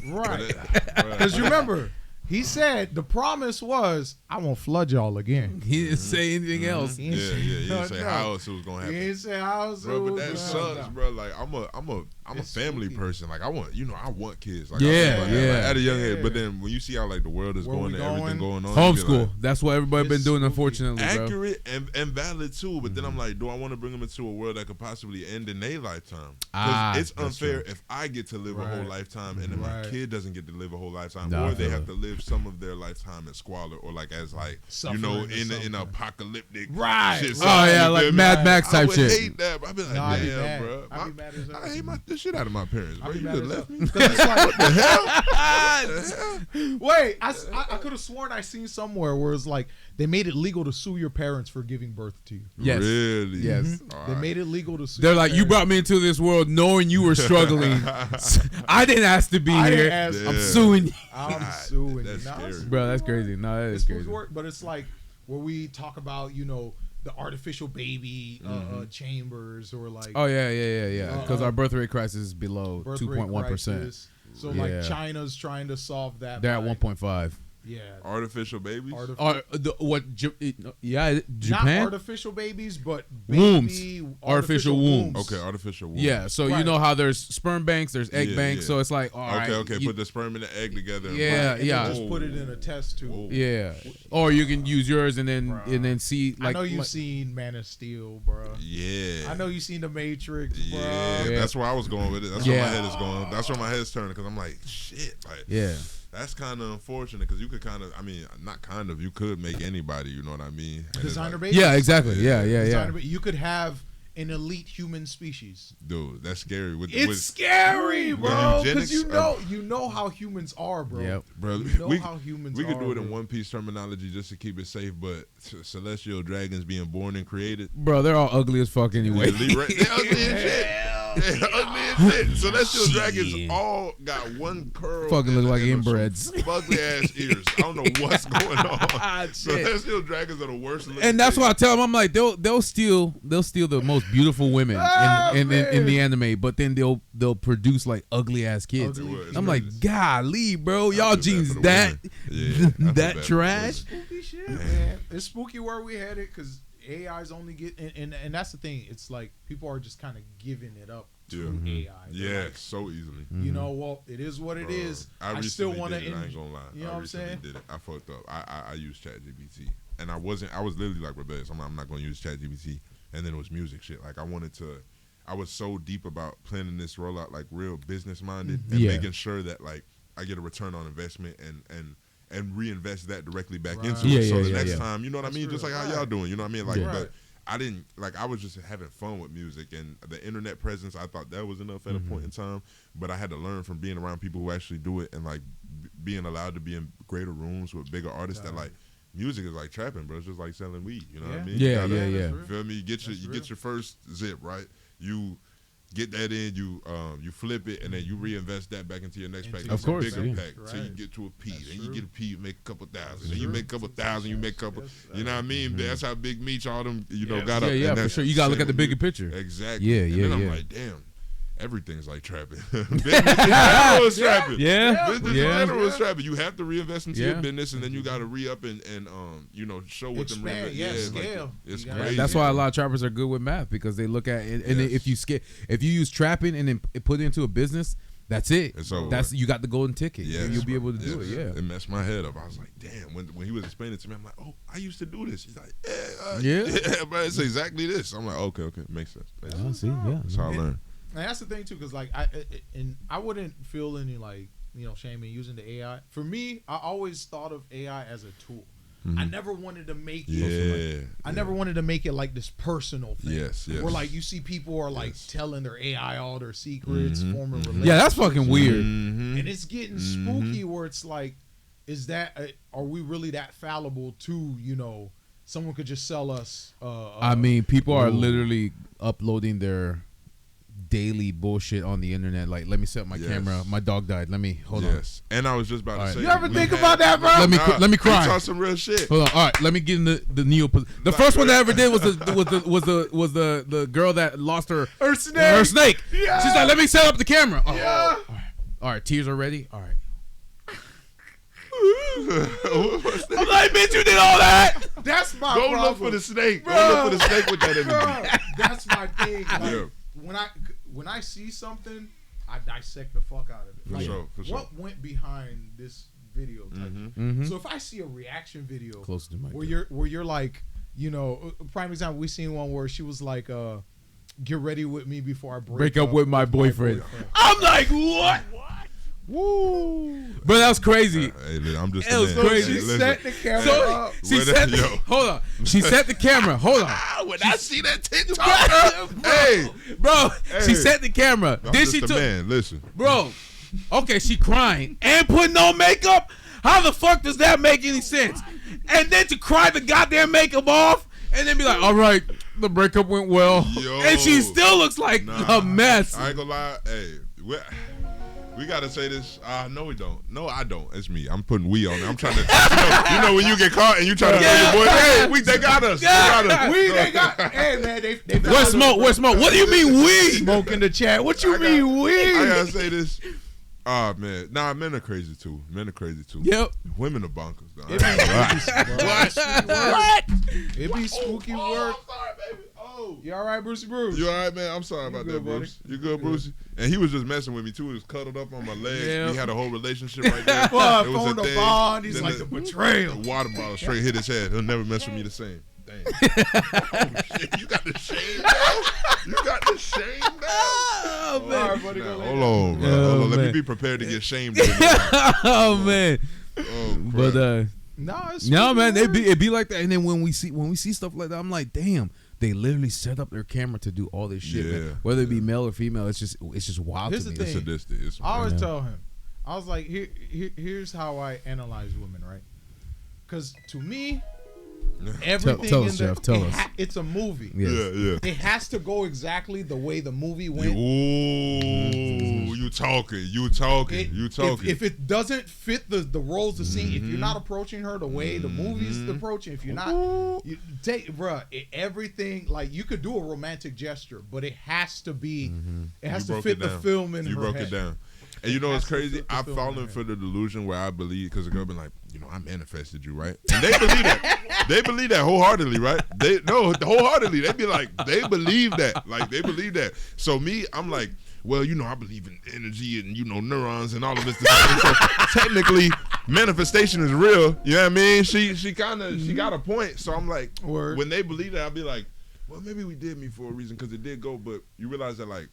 Right. Because you remember, he said the promise was, I won't flood y'all again. He didn't say anything else. He didn't say how else it was gonna happen. He didn't say how else it was But that sucks, bro. Like I'm a family person. Like I want kids. Like, at a young age. But then when you see how like the world is going and everything going on, homeschool. Like, that's what everybody been doing, unfortunately. Accurate and valid too. But then I'm like, do I want to bring them into a world that could possibly end in their lifetime? Because it's unfair if I get to live a whole lifetime and then my kid doesn't get to live a whole lifetime, or they have to live live some of their lifetime in squalor or like as like Suffering in apocalyptic Right. shit. Oh yeah, like Mad Max type I would shit. hate that. But I'd be like, I'd be damn, mad. bro. I'd be mad as hell. I hate the shit out of my parents, bro. I'd be You mad just as left hell. me. 'Cause it's like, The hell? wait, I could have sworn I seen somewhere where it's like they made it legal to sue your parents for giving birth to you. Yes. Really? Yes. All They right. made it legal to sue. They're your like, you parents. brought me into this world knowing you were struggling. I didn't ask to be I didn't here. ask- I'm Yeah. suing you. I'm God, suing that's you. Nah, scary. Bro, that's crazy. No, that It's is spooky crazy. work, but it's like where we talk about, you know, the artificial baby chambers or like Oh yeah. Because our birth rate crisis is below birth rate 2.1%. crisis. So Yeah. like China's trying to solve that. They're at by- 1.5. Yeah. Artificial babies? Yeah, Not Japan. artificial babies, but Wombs. baby, Artificial wombs. Okay, artificial wombs. Yeah, so you Right. know how there's sperm banks, there's egg Yeah, banks, yeah. so it's like, all right, Okay, you- put the sperm and the egg together. and Yeah, And then yeah. just put it in a test tube. Whoa. yeah, or you can use yours and then Bruh. see I like. know you've like- seen Man of Steel, bro. Yeah. I know you've seen The Matrix, bro. Yeah, Yeah. that's where I was going with it. That's where Yeah. my head is going. That's where my head's turning because I'm like, shit. Like, Yeah. that's kind of unfortunate because you could kind of, I mean, not kind of, you could make anybody, you know what I mean? And it's Designer like, babies. Yeah, exactly. Yeah. Designer ba- You could have an elite human species. dude, that's scary. With, It's with, scary, bro. Because eugenics, you know how humans are, bro. Yep. bro, You know we, how humans we could are, do it in bro. One Piece terminology just to keep it safe, but celestial dragons being born and created. Bro, they're all ugly as fuck anyway. They ugly as shit. They ugly as shit. Celestial dragons all got one curl. Fucking look and- like and some inbreds. Ugly ass ears. I don't know what's going on. Shit. Celestial dragons are the worst. looking And that's thing. why I tell them, I'm like, they'll steal the most beautiful women in the anime, but then they'll produce like ugly ass kids. Ugly. It's I'm like, crazy. golly, bro, I y'all feel bad jeans for the that women. Yeah, I feel bad that for the trash. women. Spooky shit, man. It's spooky where we headed because AI's only get and that's the thing. It's like people are just kind of giving it up to Yeah. AI. Yeah, They're like, so easily. you know, well, it is what it Bro, is. I recently still want to. did it, I ain't gonna lie. You know I what I'm recently saying? did it. I fucked up. I used ChatGPT, and I was literally like rebellious. I'm not gonna use ChatGPT, and then it was music shit. Like I was so deep about planning this rollout, like real business minded, and Yeah. making sure that like I get a return on investment and reinvest that directly back Right. into Yeah, it. So yeah, the yeah, next yeah. time, you know what That's I mean? Just real. like how y'all Right. doing, you know what I mean? Like, Yeah. but I didn't like. I was just having fun with music and the internet presence. I thought that was enough at a point in time, but I had to learn from being around people who actually do it and like being allowed to be in greater rooms with bigger artists. That like music is like trapping, bro. It's just like selling weed. You know what I mean? Yeah, You gotta- yeah, yeah. That's You real. feel me? You get That's real. your first zip right. You get that in. You flip it and then you reinvest that back into your next pack. Into It's Of course, a bigger yeah. pack till you Right. get to a P. That's Then true. you get a P, you make a couple thousand. That's Then you true. make a couple thousand. You make a couple. You know what I mean? That's how Big Meech all them Yes. got Yeah, up. yeah, and for that's sure. You gotta look same at the with bigger me. picture. Exactly. Yeah, and yeah, then I'm yeah. like, damn, everything's like trapping. Business in general is trapping. Yeah, Business in yeah. general is trapping. You have to reinvest into Yeah. your business, and then you got to re-up and show what them Expand, reinvest. yeah, it's scale. Like, it's You gotta- crazy. That's why a lot of trappers are good with math because they look at it, and Yes. if you use trapping and then put it into a business, that's it. It's over. That's you got the golden ticket. Yes, You'll be bro. able to do it. Yes. Yeah. It messed my head up. I was like, damn. When he was explaining it to me, I'm like, oh, I used to do this. He's like, yeah, but it's exactly this. I'm like, okay, makes sense. Oh, see, yeah. That's how I learned. And that's the thing too, because like I wouldn't feel any like shame in using the AI. For me, I always thought of AI as a tool. I never wanted to make it. Yeah. I never wanted to make it like this personal thing. Yes, yes. Where like you see people are like Yes. telling their AI all their secrets, forming relationships. Yeah, that's fucking weird. Mhm. And it's getting spooky where it's like, is that are we really that fallible to someone could just sell us? I mean, people are Ooh. literally uploading their daily bullshit on the internet. Like, let me set up my Yes. camera. My dog died. Let me hold on. Yes. And I was just about All to right. say. You ever we think had- about that, bro? Let me Nah, let me we cry. talk some real shit. Hold on. All right, let me get in the neo. The first one that I ever did was the girl that lost her snake. Her snake. Yeah. She's like, let me set up the camera. Oh, Yeah. all right, tears are ready. All right. What's that? I'm like, bitch, you did all that. That's my Go problem. look for the snake. Bro. Go look for the snake with that Bro, energy. that's my thing. Like, Yeah. when I see something, I dissect the fuck out of it. For Like, sure, for sure. what went behind this video type? Mhm. So if I see a reaction video Close to the mic. where you're like, prime example, we seen one where she was like, get ready with me before I break Break up with my boyfriend. I'm like, what? Woo. Bro, that was crazy. Hey, I'm just It was a man. crazy. Hey, She listen. set the camera So up. she When set that- the, yo. hold on. She set the camera. Hold on. When I see that TikTok, hey, Bro, she Hey. set the camera. I'm Then just she a took, man. Listen, bro. Okay, she crying and putting on makeup. How the fuck does that make any sense? And then to cry the goddamn makeup off, and then be like, "All right, the breakup went well," Yo. and she still looks like Nah, a mess. I ain't gonna lie. Hey, we gotta say this. No, we don't. No, I don't. It's me. I'm putting we on it. I'm trying to. You know when you get caught and you try to Yeah. tell your boy, hey, they got us. They got us. They got. Hey man, they Where's smoke? Where's smoke? What do you mean we? Smoke in the chat. What you I mean we? I gotta say this. Oh man, nah, men are crazy too. Men are crazy too. Yep. Women are bonkers. Though. It be What? It be spooky work. I'm sorry, baby. Oh. You all right, Brucey Bruce? You all right, man? I'm sorry about good, that, buddy. Bruce. You good, Bruce? And he was just messing with me too. He was cuddled up on my legs. Yeah. We had a whole relationship right there. Well, It was phone a the thing. bond. He's Then like the- the betrayal. The water bottle straight hit his head. He'll never mess with me the same. Damn. Oh, shit. You got the shame now? You got the shame now? Oh All man. right, buddy, go Nah, lay hold down. on, bro. Oh, Hold on. Let me man. be prepared to get shamed. Oh man. Oh, But crap. No, it's no spooky man, work. it be like that. And then when we see stuff like that, I'm like, damn. They literally set up their camera to do all this shit. Yeah. Man. Whether it be male or female, it's just wild Here's to me. the It's thing. sadistic. It's I always Yeah. tell him, I was like, here's how I analyze women, right? Because to me, everything tell in us, the Jeff, tell us. it's a movie. Yes. yeah. It has to go exactly the way the movie went. Ooh, you talking. You talking. You talking. If it doesn't fit the roles of scene, if Mm-hmm. you're not approaching her the way the movie's approaching, if you're not, you take, bruh, everything, like, you could do a romantic gesture, but it has to be, it has You to broke fit it the down. film in You her broke head. it down. And you know what's has to crazy? fit the I've film in fallen her for the delusion where I believe, because a girl been like, you know, I manifested you, right? And they believe that. They believe that wholeheartedly, right? Wholeheartedly. They be like, they believe that. Like, they believe that. So me, I'm like, well, you know, I believe in energy and, you know, neurons and all of this. And so technically, manifestation is real. You know what I mean? She got a point. So I'm like, Word. when they believe that, I'll be like, well, maybe we did meet for a reason because it did go. But you realize that, like,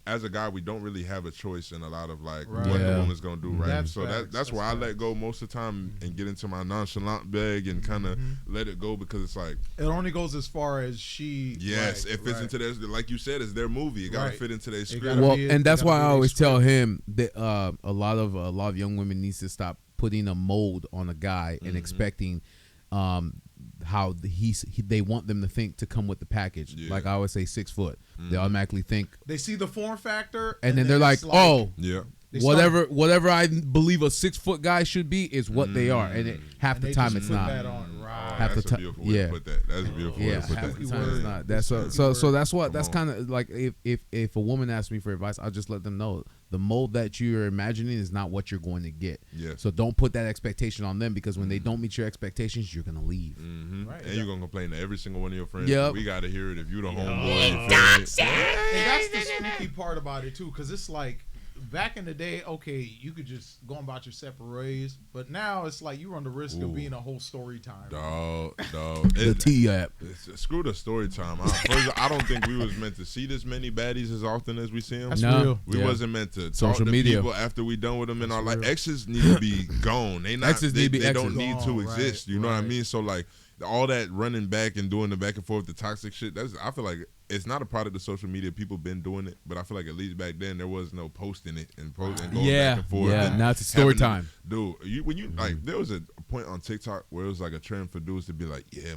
as a guy, we don't really have a choice in a lot of, like, Right. what Yeah. the woman's gonna do, right? That's So facts. that's where I That's let go most of the time and get into my nonchalant bag and kind of let it go, because it's like, It only goes as far as she. yes, right, it fits right. into their, like you said, it's their movie. It gotta Right. fit into their It script. gotta Well, be- and that's gotta why be I the always tell script. him that a lot of young women needs to stop putting a mold on a guy and expecting how they want them to think to come with the package. Yeah. Like I always say, 6 foot. They automatically think, They see the form factor, and then they're like, it's oh. Yeah. They start- Whatever I believe a 6 foot guy should be is what they are, and half and the they time just it's put not. that on. Right. Half That's the a ti- beautiful way yeah. to put that. That's a beautiful way Yeah, to put half that. the time word. it's not. That's Spooky so that's what Come that's on. kind of like if a woman asks me for advice, I'll just let them know the mold that you're imagining is not what you're going to get. Yeah. So don't put that expectation on them, because when they don't meet your expectations, you're gonna leave. Right. And you're gonna complain to every single one of your friends. Yep. We gotta hear it if you the homeboy. You feel me? And that's the spooky part about it too, because it's like back in the day, okay, you could just go about your separate ways, but now it's like you run the risk Ooh. of being a whole story time. Dog. The T app. Screw the story time. I don't think we was meant to see this many baddies as often as we see them. That's No. real. We Yeah. wasn't meant to talk Social to media. people after we done with them in our life. real. Exes need to be gone. They not. Exes they, need to be they don't exes. need to Gone, right, exist. You know what I right. mean? So like all that running back and doing the back and forth, the toxic shit. I feel like it's not a product of social media. People been doing it, but I feel like at least back then there was no posting it and going back and forth. Yeah. and Now it's a story having time. Dude, when you like, there was a point on TikTok where it was like a trend for dudes to be like, yeah,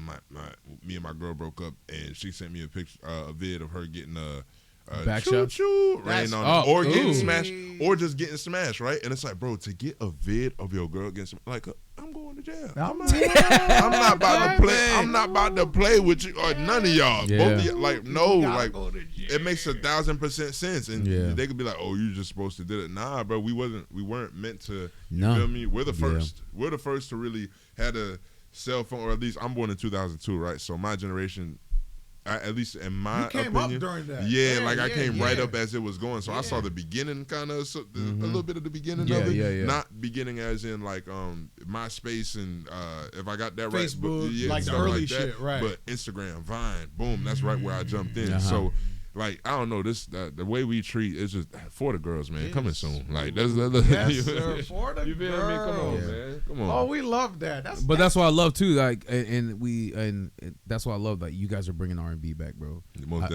me and my girl broke up, and she sent me a picture, a vid of her getting Back choo shots? choo rain That's- on it, or getting ooh. smashed, or just getting smashed, right? And it's like, bro, to get a vid of your girl getting smashed, like, I'm going to jail. I'm not about to play. I'm not about to play with you or none of y'all. Yeah. Both of you, like, no, You gotta like, go to jail. it makes 1,000% sense. And Yeah. they could be like, oh, you just supposed to do it. Nah, bro, we weren't meant to. You No. feel me? We're the Yeah. first. We're the first to really had a cell phone, or at least I'm born in 2002, right? So my generation, at least in my You came up opinion, during that. yeah, Yeah, like I yeah, came right yeah. up as it was going. So I saw the beginning, kind of, a little bit of the beginning Yeah, of it. yeah. Not beginning as in like MySpace and if I got that right, Facebook, but, like the stuff early that. shit, right. But Instagram, Vine, boom, that's right where I jumped in. Uh-huh. So like I don't know this the way we treat it's just for the girls, man. Coming soon, like that's yes, sir, for the you feel girls. me? Come on, man. Come on. Oh, we love that. That's what I love too. Like, and that's why I love that you guys are bringing R&B back, bro.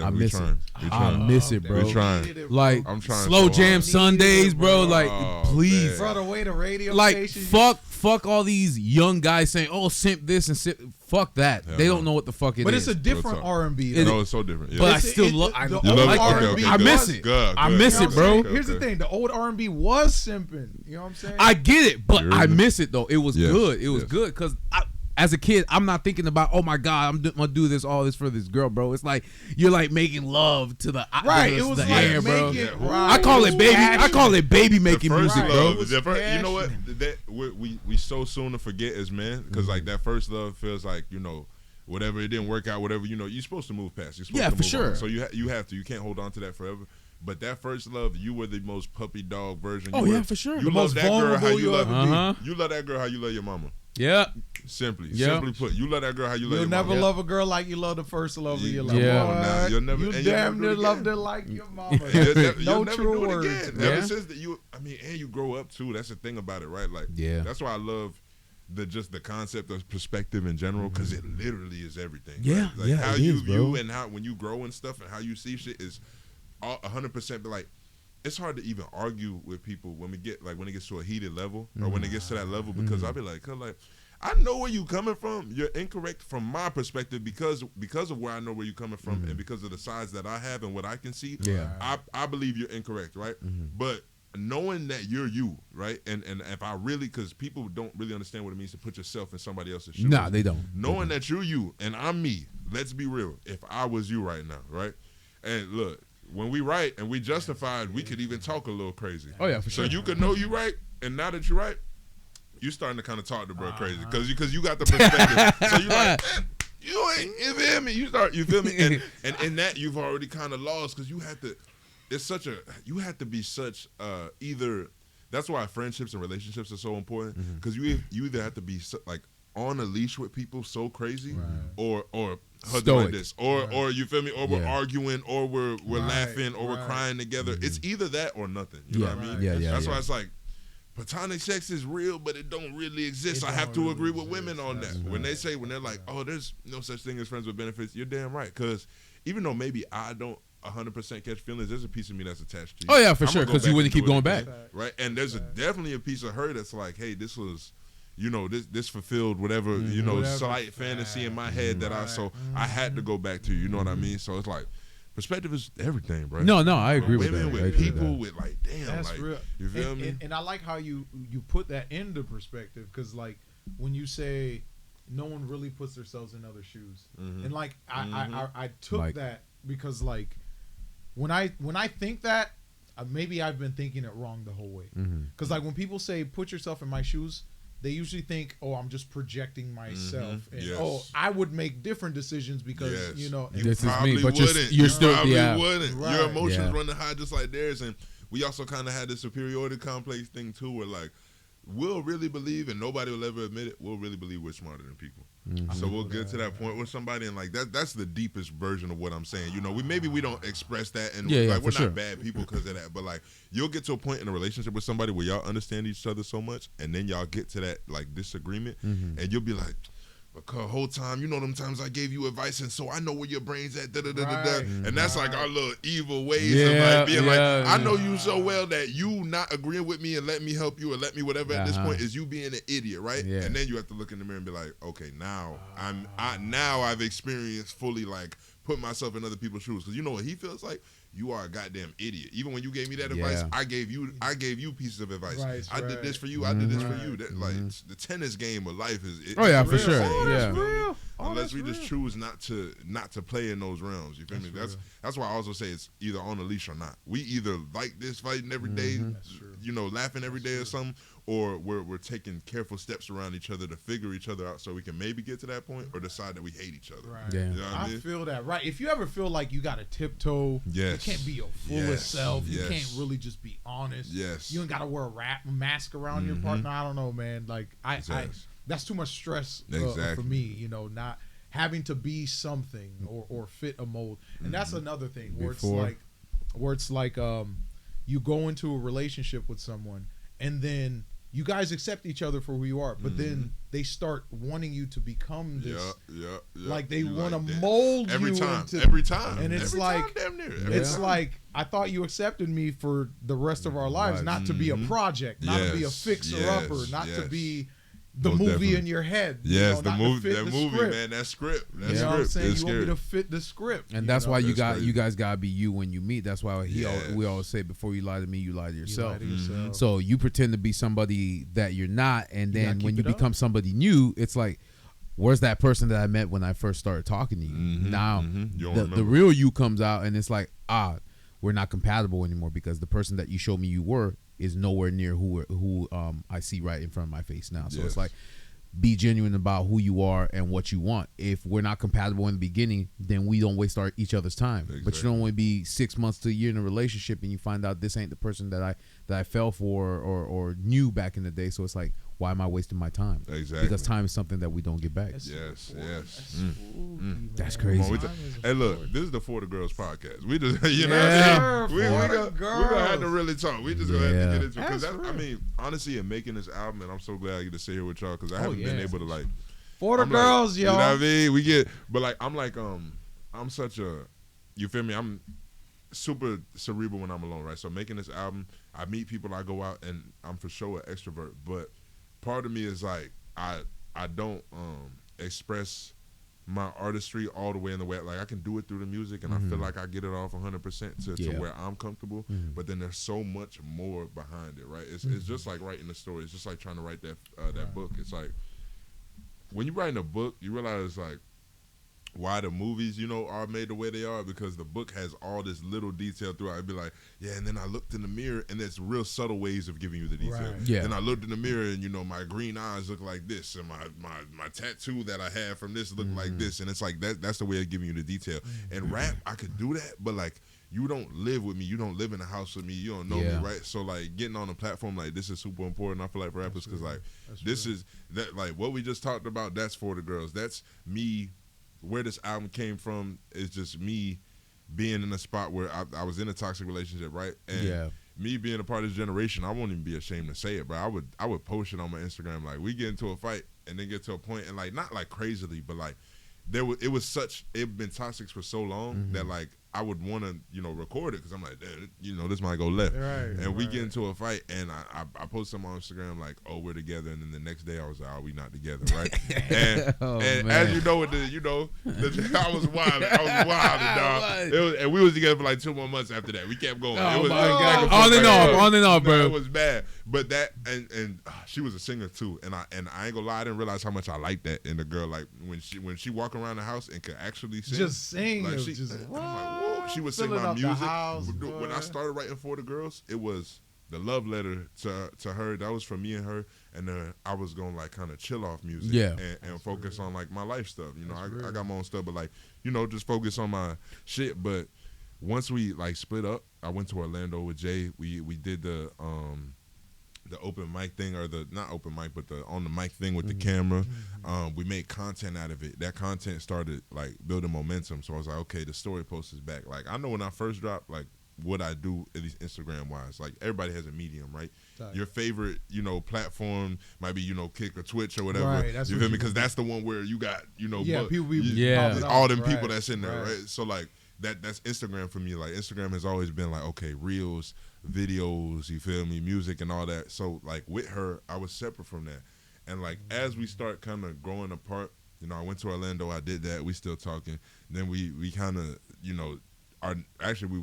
I miss it. I miss it, bro. We trying. Like, I'm trying. slow jam Sundays, bro. Like, please, bro. The way the radio like, station. fuck all these young guys saying, "Oh, simp this and simp." Fuck that. They don't know what the fuck it is. But it's a different R&B. No, it's so different. Yeah. But I still love. I R&B. miss it. I miss it, bro. Here's the thing: the old R&B was simping. You know what I'm saying? I get it, but I miss it though. It was good. It was yes. good because as a kid, I'm not thinking about, oh my God, I'm gonna do all this for this girl, bro. It's like you're like making love to the right. It was the like air, bro. Right. I call it baby. I call it baby making music, bro. You know what? We so soon to forget as men because like that first love feels like whatever it didn't work out, whatever you're supposed to move past. You're supposed to move for sure. on. So you have to. You can't hold on to that forever. But that first love, you were the most puppy dog version. For sure. You love that girl how you love you love that girl how you love your mama. Yeah. Simply put, you love that girl how you love your You'll mama. never love a girl like you love the first love of your life. Yeah. You'll never. You damn near loved her like your mama. No true words. Ever since that and you grow up too. That's the thing about it, right? Like, that's why I love the concept of perspective in general because it literally is everything. Yeah, right? Like how you view and how when you grow and stuff and how you see shit is 100%. Like, it's hard to even argue with people when it gets to a heated level or when it gets to that level because I'll be like, I know where you coming from. You're incorrect from my perspective because of where I know where you're coming from and because of the size that I have and what I can see. Yeah. I believe you're incorrect, right? But knowing that you're you, right? And if I really, because people don't really understand what it means to put yourself in somebody else's shoes. Nah, they don't. Knowing that you're you and I'm me, let's be real. If I was you right now, right? And look, when we right and we justified, we could even talk a little crazy. Oh yeah, for sure. So you could know you right, and now that you're right, you starting to kind of talk to bro crazy because you got the perspective. So you like, you ain't, you feel me? You feel me? And in that you've already kind of lost because you have to. You have to be such either. That's why friendships and relationships are so important because you either have to be like on a leash with people so crazy or hugging like this or you feel me or we're arguing or we're laughing or we're crying together. It's either that or nothing. You know what I mean? Yeah. That's why it's like platonic sex is real, but it don't really exist. I have to agree with women on that. When they're like, oh, there's no such thing as friends with benefits, you're damn right. Because even though maybe I don't 100% catch feelings, there's a piece of me that's attached to you. Oh yeah, for sure, because you wouldn't keep going back, right? And there's definitely a piece of her that's like, hey, this was, this fulfilled whatever, slight fantasy in my head that I had to go back to. You know what I mean? So it's like, perspective is everything, bro. No, I agree with that. Women with people with like, damn, that's like, real. You feel me? And I like how you put that into perspective because like when you say no one really puts themselves in other shoes, and like I took that because like. When I think that, maybe I've been thinking it wrong the whole way. Because like when people say put yourself in my shoes, they usually think, oh, I'm just projecting myself, and oh, I would make different decisions because this is me. But wouldn't. You're still wouldn't. Right. Your emotions running high just like theirs, and we also kind of had this superiority complex thing too, where like we'll really believe, and nobody will ever admit it. We'll really believe we're smarter than people. So we'll get to that point with somebody, and like that's the deepest version of what I'm saying. We don't express that, and like we're not bad people because of that. But like you'll get to a point in a relationship with somebody where y'all understand each other so much, and then y'all get to that like disagreement, and you'll be like, the whole time, them times I gave you advice, and so I know where your brain's at, and that's like our little evil ways of like being like, I know you so well that you not agreeing with me and let me help you or let me whatever at this point is you being an idiot, right? Yeah. And then you have to look in the mirror and be like, okay, now I've experienced fully like put myself in other people's shoes because you know what he feels like. You are a goddamn idiot. Even when you gave me that advice, I gave you pieces of advice. I did this for you. I did this for you. That, like the tennis game of life is. For sure. That's real. Unless we just choose not to play in those realms. You feel me? That's why I also say it's either on a leash or not. We either like this fighting every day, laughing every day or something, or we're taking careful steps around each other to figure each other out so we can maybe get to that point or decide that we hate each other. Right. Yeah. You know what I mean? feel that. Right. If you ever feel like you got to tiptoe, you can't be your fullest self. You can't really just be honest. Yes. You ain't got to wear a mask around your partner. I don't know, man. Like I that's too much stress for me. having to be something or fit a mold. And that's another thing where it's like you go into a relationship with someone and then you guys accept each other for who you are, but then they start wanting you to become this. Like they want to mold every you time, into, every time, and it's every like time, damn near, it's time. like I thought you accepted me for the rest of our lives, not to be a project, not to be a fixer upper, not to be the Most movie definitely. in your head. Yes, you know, the not movie, to fit that the movie, script. man, that script, that You know what I'm script saying? is You want scary. me to fit the script, And that's why That's crazy. you guys gotta be you when you meet. That's why Yes. we always say before you lie to me, you lie to yourself. yourself. So you pretend to be somebody that you're not, and You gotta then when keep you it up. become somebody new, it's like, where's that person that I met when I first started talking to you? Now You don't the remember. real you comes out, and it's like, we're not compatible anymore because the person that you showed me you were is nowhere near who I see right in front of my face now. So Yes. it's like, be genuine about who you are and what you want. If we're not compatible in the beginning, then we don't waste each other's time. But you Exactly. don't want to be 6 months to a year in a relationship and you find out this ain't the person that I fell for or knew back in the day. So it's like, why am I wasting my time? Exactly. Because time is something that we don't get back. Yes. That's Come on, crazy. hey, look, this is the For the Girls podcast. We just, you know, Yeah. what I'm saying? we're gonna have to really talk. We just gonna have to get into it because That's I mean, honestly, in making this album, and I'm so glad I get to sit here with y'all because I haven't been able to like. For the I'm girls, like, y'all. You know what I mean? We get, but like, I'm such a, you feel me? I'm super cerebral when I'm alone, right? So making this album, I meet people, I go out, and I'm for sure an extrovert. But part of me is like, I don't express my artistry all the way in the way, like I can do it through the music, and I feel like I get it off 100% to where I'm comfortable. But then there's so much more behind it, right? It's just like writing a story. It's just like trying to write that book. It's like, when you're writing a book, you realize like why the movies, are made the way they are, because the book has all this little detail throughout. I'd be like, yeah, and then I looked in the mirror, and there's real subtle ways of giving you the detail. Right. Yeah. Then I looked in the mirror, and my green eyes look like this, and my tattoo that I had from this looked like this, and it's like that's the way of giving you the detail. And rap, I could do that, but like, you don't live with me. You don't live in a house with me. You don't know me, right? So like, getting on a platform like this is super important. I feel like for rappers, because like this is that, like what we just talked about. That's For the Girls. That's me. Where this album came from is just me being in a spot where I was in a toxic relationship, right? And me being a part of this generation, I won't even be ashamed to say it, bro. I would post it on my Instagram, like, we get into a fight and then get to a point, and like, not like crazily, but like it been toxic for so long that like I would want to record it, because I'm like, this might go left, and we get into a fight, and I post something on Instagram like, oh, we're together, and then the next day I was like, oh, we not together, right? and as you know, with I was wild, dog. And we was together for like 2 more months after that. We kept going. Oh it was my God. on and off, bro. It was bad, but that and she was a singer too, and I ain't gonna lie, I didn't realize how much I liked that in the girl. Like when she walk around the house and could actually sing, Just sing, like it was she, just, I'm like, whoa. She would sing Filling my up the music. house, When I started writing For the Girls, it was the love letter to her. That was for me and her, and then I was gonna like kind of chill off music, and focus on like my life stuff. I got my own stuff, but like just focus on my shit. But once we like split up, I went to Orlando with Jay. We did the open mic thing, or the not open mic, but the on the mic thing with the camera. We made content out of it. That content started like building momentum. So I was like, okay, the story post is back. Like, I know when I first dropped, like what I do, at least Instagram wise, like everybody has a medium, right? Your favorite, platform might be, Kick or Twitch or whatever. Right, that's you what feel me? you- Because that's the one where you got, people Yeah. all them people that's in there, right? So like that's Instagram for me. Like, Instagram has always been like, okay, reels, videos, you feel me, music and all that. So like with her, I was separate from that. And like as we start kind of growing apart, I went to Orlando, I did that, we still talking. Then we kind of,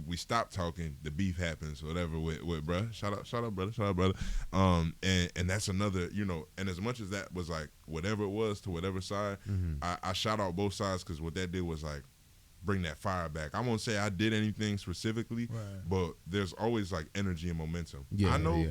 we stopped talking, the beef happens, whatever with bruh. Shout out brother. And that's another, and as much as that was like whatever it was to whatever side, I shout out both sides, because what that did was like bring that fire back. I won't say I did anything specifically, but there's always like energy and momentum. I know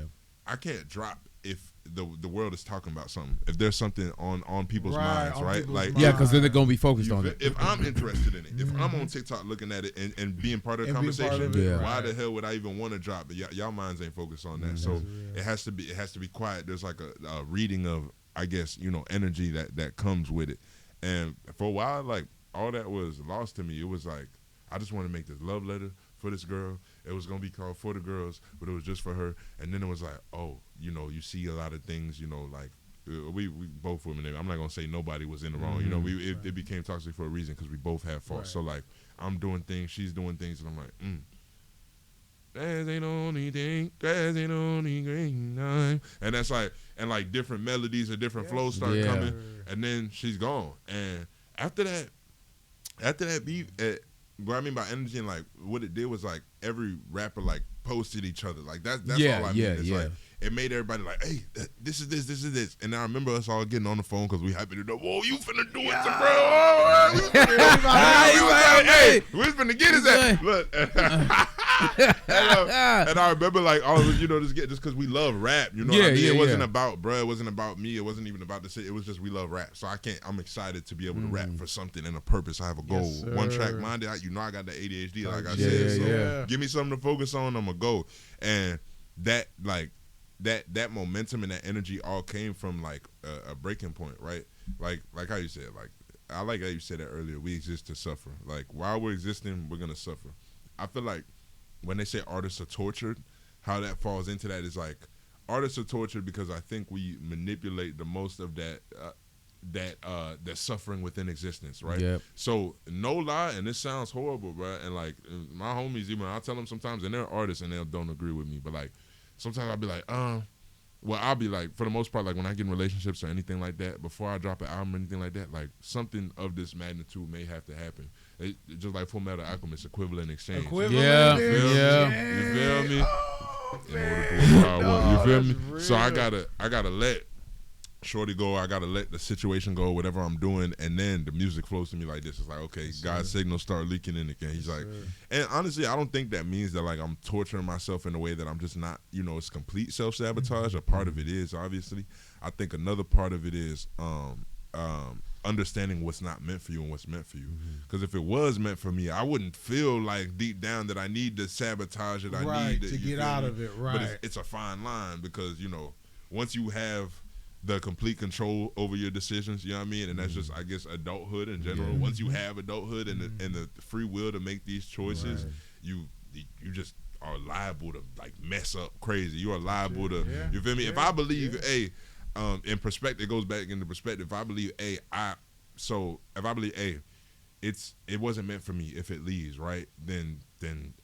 I can't drop if the world is talking about something. If there's something on people's minds, right? people's Like, Yeah, because then they're gonna be focused on it. if I'm interested in it, if I'm on TikTok looking at it and being part of the And being part conversation, of it, why the hell would I even want to drop it? Y'all minds ain't focused on that. So it has to be quiet. There's like a reading of, I guess, energy that comes with it. And for a while, like, all that was lost to me. It was like, I just want to make this love letter for this girl. It was going to be called For the Girls, but it was just for her. And then it was like, oh, you know, you see a lot of things, you know, like, we both women, I'm not going to say nobody was in the wrong. You know, it became toxic for a reason because we both had faults. So, like, I'm doing things, she's doing things, and I'm like, Grass ain't the only thing, grass ain't the only green time. And that's like, and like different melodies or different flows start coming, and then she's gone. And after that beat, what I mean by energy and like what it did was like every rapper like posted each other. Like that's all I mean. It's like it made everybody like, hey, this is this. And I remember us all getting on the phone because we happy to know, whoa, you finna do it, bro. Hey, we finna get his ass. Look. And I remember like all of us, you know, just because we love rap, you know what I mean? It wasn't about bruh, it wasn't about me, it wasn't even about the shit, it was just we love rap. So I'm excited to be able to rap for something and a purpose. I have a goal. One track minded, I got the ADHD, like I said. So give me something to focus on, I'm gonna go. And that like that momentum and that energy all came from like a breaking point, right? Like how you said, like I like how you said that earlier, we exist to suffer. Like while we're existing, we're gonna suffer. I feel like when they say artists are tortured, how that falls into that is like artists are tortured because I think we manipulate the most of that suffering within existence, right? Yep. So no lie, and this sounds horrible, bro. And like my homies, even I tell them sometimes, and they're artists and they don't agree with me, but like sometimes I'll be like, well, I'll be like, for the most part, like when I get in relationships or anything like that, before I drop an album or anything like that, like something of this magnitude may have to happen. It, just like Full Metal Alchemist, equivalent exchange. You feel me? In order to what I want. You feel me? Real. So I gotta let shorty go. I gotta let the situation go, whatever I'm doing, and then the music flows to me like this. It's like, okay, God's signal start leaking in again. He's like, and honestly, I don't think that means that like I'm torturing myself in a way that I'm just not, you know, it's complete self-sabotage. A part of it is, obviously. I think another part of it is understanding what's not meant for you and what's meant for you. Because if it was meant for me, I wouldn't feel like deep down that I need to sabotage it. I need to get out of it. Right. But it's a fine line because, you know, once you have the complete control over your decisions, you know what I mean? And that's just, I guess, adulthood in general. Once you have adulthood and the free will to make these choices, you just are liable to like mess up crazy. You are liable to, you feel me? If I believe, in perspective, it goes back into perspective. If I believe if I believe it wasn't meant for me. If it leaves, right, then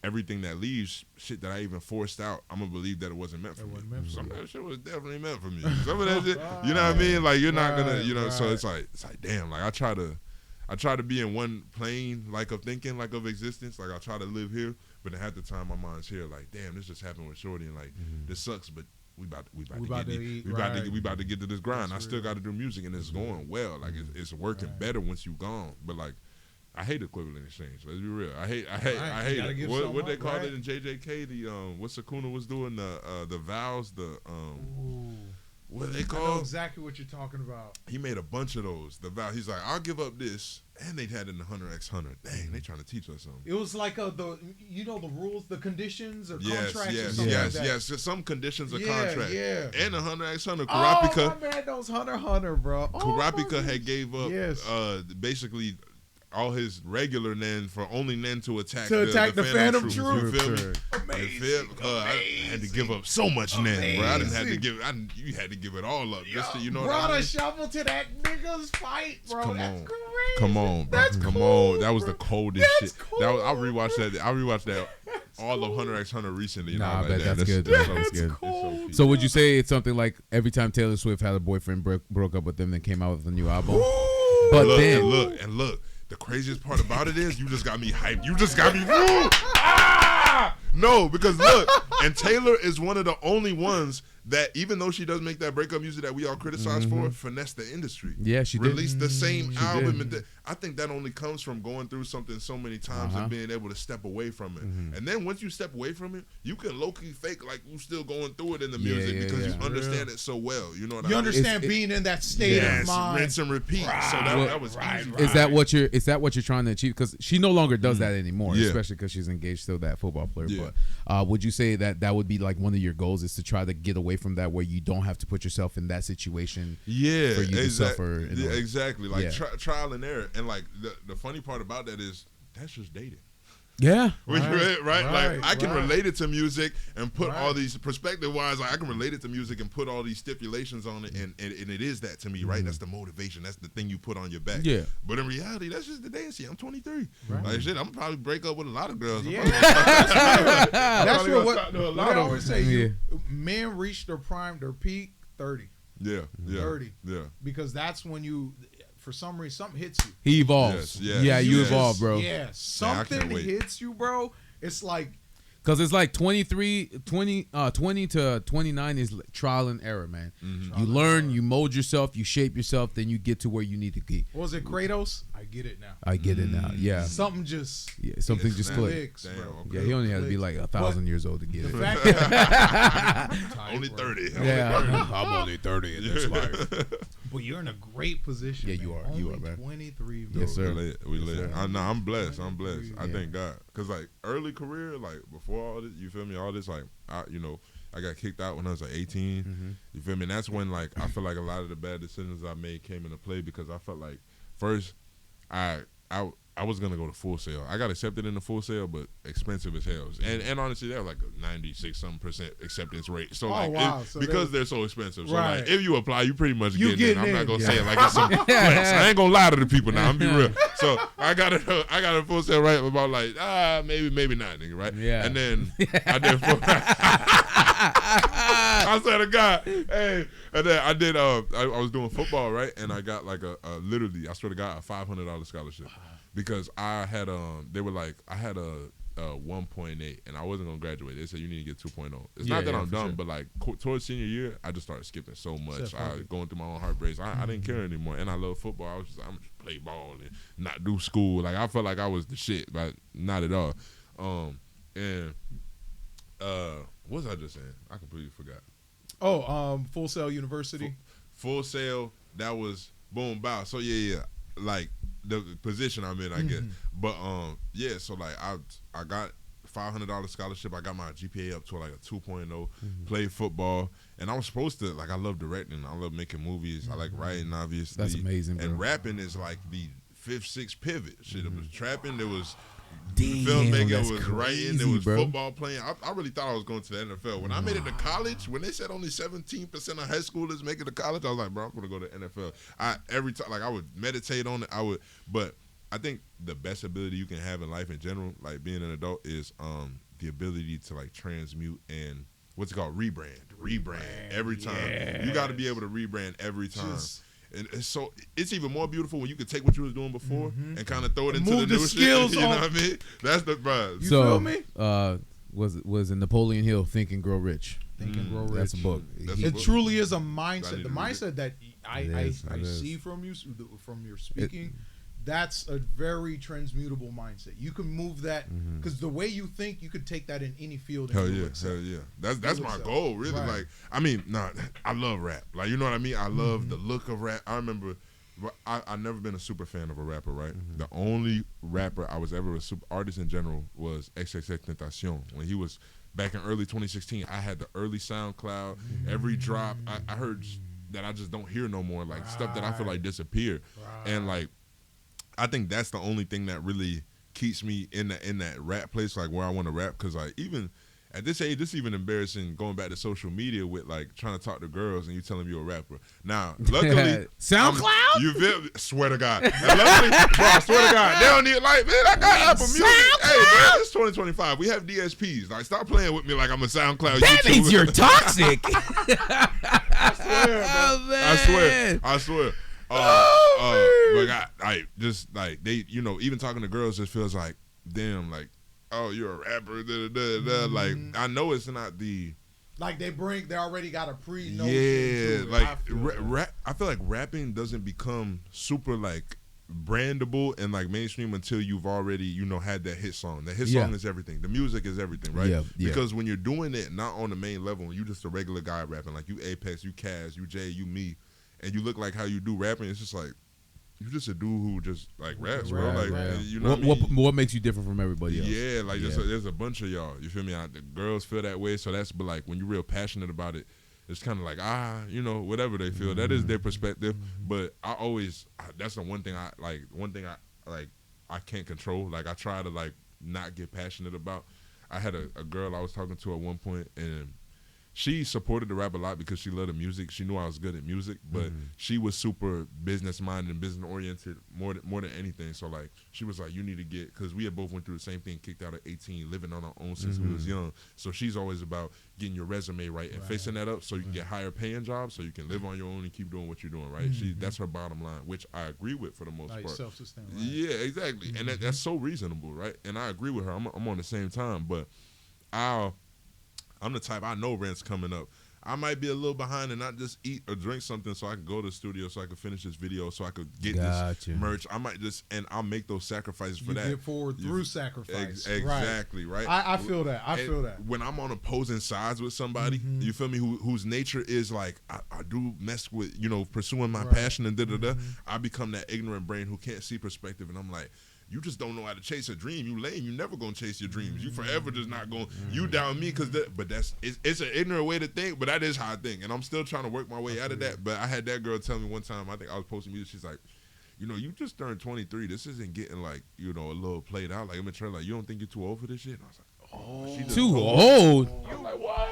everything that leaves, shit that I even forced out, I'm gonna believe that it wasn't meant for me. Some of that shit was definitely meant for me. Some of that shit, you know what I mean? Like you're not gonna, you know. So it's like damn. Like I try to be in one plane, like of thinking, like of existence. Like I try to live here, but then half the time my mind's here. Like damn, this just happened with Shorty, and like this sucks, but. We about to get to this grind. I still got to do music, and it's going well. Like it's working better once you gone. But like, I hate equivalent exchange. Let's be real. I hate it. What they called it in JJK? The what Sakuna was doing, the vows, what are they called? I know exactly what you're talking about. He made a bunch of those. The vow. He's like, I'll give up this, and they had it in the 100x100. Dang, they trying to teach us something. It was like the rules, the conditions or contracts or something like that. Yes, some conditions of contract. Yeah. And 100x100. Kurapika. Oh, man, those 100, bro. Kurapika had gave up basically all his regular Nen for only Nen to attack the Phantom Troop. You feel me? Amazing. I had to give up so much Nen, bro. I didn't have to give. You had to give it all up just to, you know. Brought a shovel to that nigga's fight, bro. That's crazy. Come on, bro. Come on. That was the coldest shit. Cold. I rewatched that. All of 100x100 recently. Nah, that's good. That's good. So would you say it's something like every time Taylor Swift had a boyfriend broke up with them, then came out with a new album? Ooh, but look. The craziest part about it is you just got me hyped. You just got me. No, because look, and Taylor is one of the only ones that, even though she does make that breakup music that we all criticize for, finesse the industry. Yeah, she released the same album. I think that only comes from going through something so many times and being able to step away from it. And then once you step away from it, you can low-key fake like you still going through it in the music because you understand it so well. You know what I mean? You understand being in that state of mind. Rinse and repeat. So that was easy. Is that what you're trying to achieve? Because she no longer does that anymore, especially because she's engaged to that football player. But would you say that would be like one of your goals is to try to get away from that, where you don't have to put yourself in that situation? For you to suffer. Exactly. Like trial and error. And like the funny part about that is that's just dating. Yeah. Right. Like I can relate it to music and put all these perspective wise. Like I can relate it to music and put all these stipulations on it, and it is that to me, right? That's the motivation. That's the thing you put on your back. Yeah. But in reality, that's just the dance. I'm 23. Right. Like shit, I'm gonna probably break up with a lot of girls. Yeah. That's what I always say. Men reach their prime, their peak, 30. Yeah. 30. Yeah. Because that's when you. For some reason, something hits you. He evolves. You evolve, bro. Yeah, something hits you, bro. It's like... Because it's like 20 to 29 is trial and error, man. You learn, you mold yourself, you shape yourself, then you get to where you need to be. What was it, Kratos? I get it now. Yeah. Something just... Yeah, something just clicks. Yeah, he only had to be like 1,000 years old to get it. Only 30. Yeah. I'm only 30 in this life. But you're in a great position. Yeah, you are. You are, man. 23. Yes, sir. We lit. I'm blessed. I thank God. Because, like, early career, like, before all this, you feel me? All this, like, I got kicked out when I was, like, 18. You feel me? And that's when, like, I feel like a lot of the bad decisions I made came into play because I felt like, first, I was gonna go to Full Sail. I got accepted in the Full Sail, but expensive as hell. And honestly, they have like a 96% acceptance rate. So because they're so expensive. So like, if you apply, you pretty much get in. I'm not gonna say it like it's some flex. I ain't gonna lie to the people now. I'm be real. So I got a Full Sail right about like maybe not, nigga, right? Yeah. And then I did. I said to God, hey, and then I did. I was doing football, right, and I got like a literally, I swear to God, a $500 scholarship. Because I had they were like I had a 1.8 and I wasn't gonna graduate. They said you need to get 2.0. It's not that I'm dumb, but like towards senior year, I just started skipping so much. I was going through my own heartbreaks. I didn't care anymore, and I love football. I was just I'm gonna play ball and not do school. Like I felt like I was the shit, but not at all. What was I just saying? I completely forgot. Full Sail University. Full Sail. That was boom bow. So yeah. Like the position I'm in, I guess. But so like I got $500 scholarship. I got my GPA up to like a 2.0. Played football, and I was supposed to like. I love directing. I love making movies. I like writing, obviously. That's amazing, bro. And rapping is like the 5th, 6th pivot. Shit, it was trapping. There was filmmaking. It was crazy, writing. There was football playing. I really thought I was going to the NFL. When I made it to college, when they said only 17% of high schoolers make it to college, I was like, bro, I'm going to go to the NFL. Every time, like I would meditate on it. But I think the best ability you can have in life in general, like being an adult, is the ability to like transmute and what's it called, rebrand every time. You got to be able to rebrand every time. And it's even more beautiful when you can take what you was doing before and kind of throw it into the new skills. You know what I mean? That's the buzz. You feel me? Was in Napoleon Hill, Think and Grow Rich. Think and Grow Rich. That's a book. It truly is a mindset. The mindset that I see from you, from your speaking. That's a very transmutable mindset. You can move that because the way you think, you could take that in any field. Hell yeah. That's my goal, really. Right. Like, I mean, I love rap. Like, you know what I mean? I love the look of rap. I remember, I never been a super fan of a rapper, right? The only rapper I was ever a super artist in general was XXXTentacion. When he was back in early 2016, I had the early SoundCloud. Every drop, I heard that I just don't hear no more. Like stuff that I feel like disappeared, and like. I think that's the only thing that really keeps me in that rap place, like where I want to rap. Because like even at this age, it's even embarrassing going back to social media with like trying to talk to girls and you telling them you're a rapper. Now, luckily, SoundCloud. You feel? Swear to God, luckily, bro. I swear to God, they don't need like man. I got Apple Music. Hey, man, it's 2025. We have DSPs. Like, stop playing with me like I'm a SoundCloud. That YouTuber. means you're toxic. I swear. But I just like they, you know, even talking to girls just feels like, damn, like, oh, you're a rapper, like I know it's not the like they already got a like rap. I feel like rapping doesn't become super like brandable and like mainstream until you've already, you know, had that hit song. The hit song is everything. The music is everything, right? Yeah. Because when you're doing it not on the main level, you just a regular guy rapping, like you Apex, you Kaz, you Jay, you me, and you look like how you do rapping, it's just like you just a dude who just like raps, bro. Like you know what makes you different from everybody else? Yeah, like there's a bunch of y'all. You feel me? The girls feel that way, so but like when you're real passionate about it, it's kind of like you know, whatever they feel. That is their perspective. But that's the one thing I can't control. Like I try to like not get passionate about. I had a girl I was talking to at one point, and she supported the rap a lot because she loved the music. She knew I was good at music, but she was super business minded and business oriented more than anything. So like she was like, you need to get, because we had both went through the same thing, kicked out at 18, living on our own since we was young. So she's always about getting your resume right and fixing that up so you can get higher paying jobs, so you can live on your own and keep doing what you're doing, right? That's her bottom line, which I agree with for the most part. Self-sustain, right? Yeah, exactly. And that's so reasonable, right? And I agree with her. I'm on the same time, but I'm the type, I know rent's coming up. I might be a little behind and not just eat or drink something so I can go to the studio, so I can finish this video, so I could get this merch. I might and I'll make those sacrifices for that. Get forward through sacrifice. Exactly, right? I feel that. I feel that. When I'm on opposing sides with somebody, you feel me, whose nature is like, I do mess with, you know, pursuing my passion and da-da-da, I become that ignorant brain who can't see perspective, and I'm like, you just don't know how to chase a dream. You lame. You never gonna chase your dreams. You forever just not going. You down me because but it's an ignorant way to think. But that is how I think, and I'm still trying to work my way out of that. But I had that girl tell me one time. I think I was posting music. She's like, you know, you just turned 23. This isn't getting like, you know, a little played out. Like I'm trying like, you don't think you're too old for this shit? And I was like, oh, she too old. I'm like, what?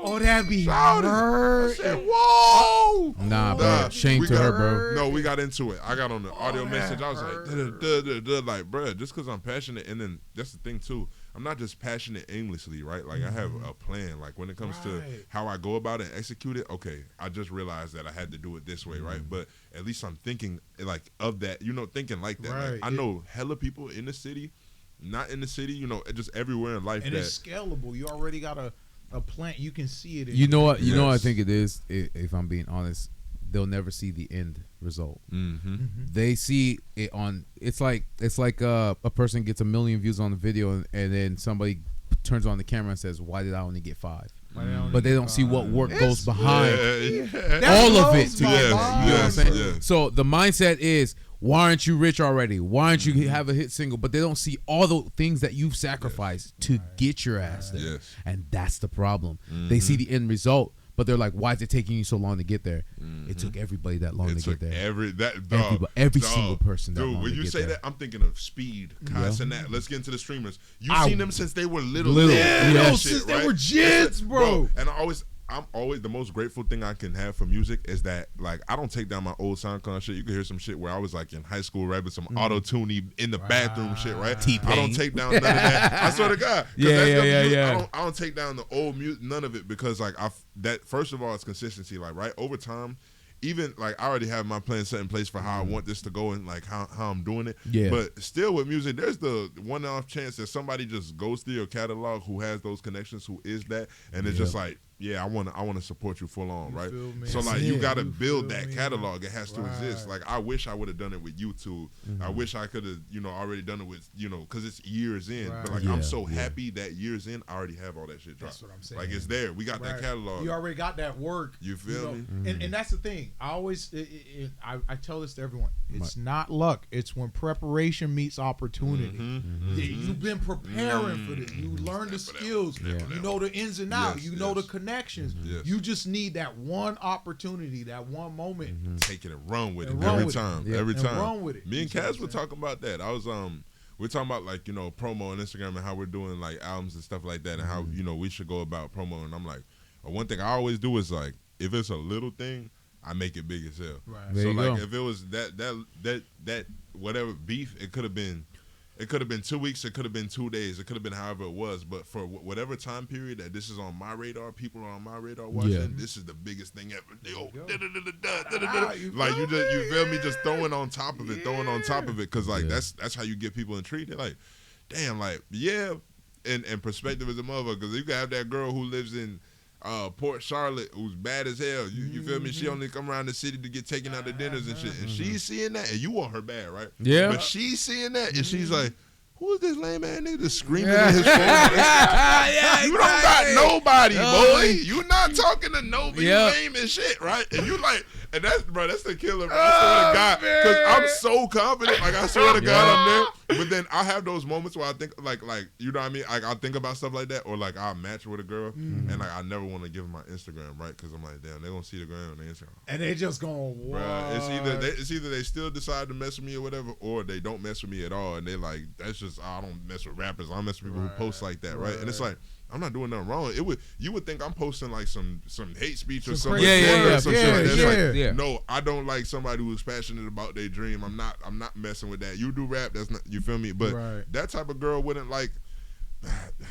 Oh, that'd be hurt. I said, whoa. Nah, bro. Shame to her, bro. No, we got into it. I got on the audio message. I was like, like, bro, just because I'm passionate. And then that's the thing, too. I'm not just passionate aimlessly, right? Like, I have a plan. Like, when it comes to how I go about it and execute it, okay, I just realized that I had to do it this way, right? But at least I'm thinking, like, of that, you know, thinking like that. Like, I know hella people in the city, not in the city, you know, just everywhere in life. And it's scalable. You already got a plant, you can see it. You know what? You know what I think it is. If I'm being honest, they'll never see the end result. They see it on. It's like a person gets 1 million views on the video, and then somebody turns on the camera and says, "Why did I only get 5?" But they don't see what work goes behind all of it to get there. You know what I'm saying? Yeah. So the mindset is, why aren't you rich already? Why aren't you have a hit single? But they don't see all the things that you've sacrificed to get your ass there. And that's the problem. They see the end result, but they're like, why is it taking you so long to get there? It took everybody that long to get there. Every single person that long to get there. When you say that, I'm thinking of Speed, Kai and that. Let's get into the streamers. You've seen them since they were little. Since they were jids, bro. And I'm always the most grateful thing I can have for music is that, like, I don't take down my old SoundCloud shit. You can hear some shit where I was like in high school rapping some auto-tune in the bathroom shit, right? I don't take down none of that. I swear to God. I don't take down the old music, none of it, because like that first of all, it's consistency. Like, right, over time, even like I already have my plan set in place for how I want this to go and like how I'm doing it. Yeah. But still with music, there's the one-off chance that somebody just goes through your catalog who has those connections, who is that, and it's just like, yeah, I want to support you full on, right? So like you got to build that catalog. It has to exist. Like I wish I would have done it with YouTube. I wish I could have, you know, already done it with, you know, because it's years in. But like I'm so happy that years in, I already have all that shit dropped. That's what I'm saying. Like it's there. We got that catalog. You already got that work. You feel me? And that's the thing. I always I tell this to everyone. It's not luck. It's when preparation meets opportunity. You've been preparing for this. You learn the skills. You know the ins and outs. You know the connections. You just need that one opportunity, that one moment. Take it and run with it every time. Every time. Run with it. Me and Kaz were talking about that. I was we're talking about like, you know, promo on Instagram and how we're doing like albums and stuff like that, and how, you know, we should go about promo. And I'm like, one thing I always do is like, if it's a little thing, I make it big as hell. Right. So like if it was that whatever beef, it could have been 2 weeks, it could have been 2 days, it could have been however it was, but for whatever time period that this is on my radar, people are on my radar watching, this is the biggest thing ever. Like you feel me, just throwing on top of it, because like that's how you get people intrigued. They're like, damn, like and perspective is a motherfucker, because you can have that girl who lives in Port Charlotte, who's bad as hell. You feel me? She only come around the city to get taken out to dinners and shit. And she's seeing that, and you want her bad, right? Yeah. But she's seeing that, and she's like, who is this lame ass nigga just screaming in his phone? You don't got nobody, boy. You not talking to nobody. You lame and shit, right? And you like, and that's the killer, bro. I swear to God, because I'm so confident. Like I swear to God, I'm there. But then I have those moments where I think, like you know what I mean? Like I think about stuff like that, or like I'll match with a girl, and like I never want to give them my Instagram, right? Because I'm like, damn, they're gonna see the gram on their Instagram, and they just gonna. Bruh, it's either they still decide to mess with me or whatever, or they don't mess with me at all, and they like that's just I don't mess with rappers. I mess with people who post like that, right? And it's like I'm not doing nothing wrong. You would think I'm posting like some hate speech or something. Yeah. No, I don't like somebody who's passionate about their dream. I'm not messing with that. You do rap, that's not, you feel me? But that type of girl wouldn't like.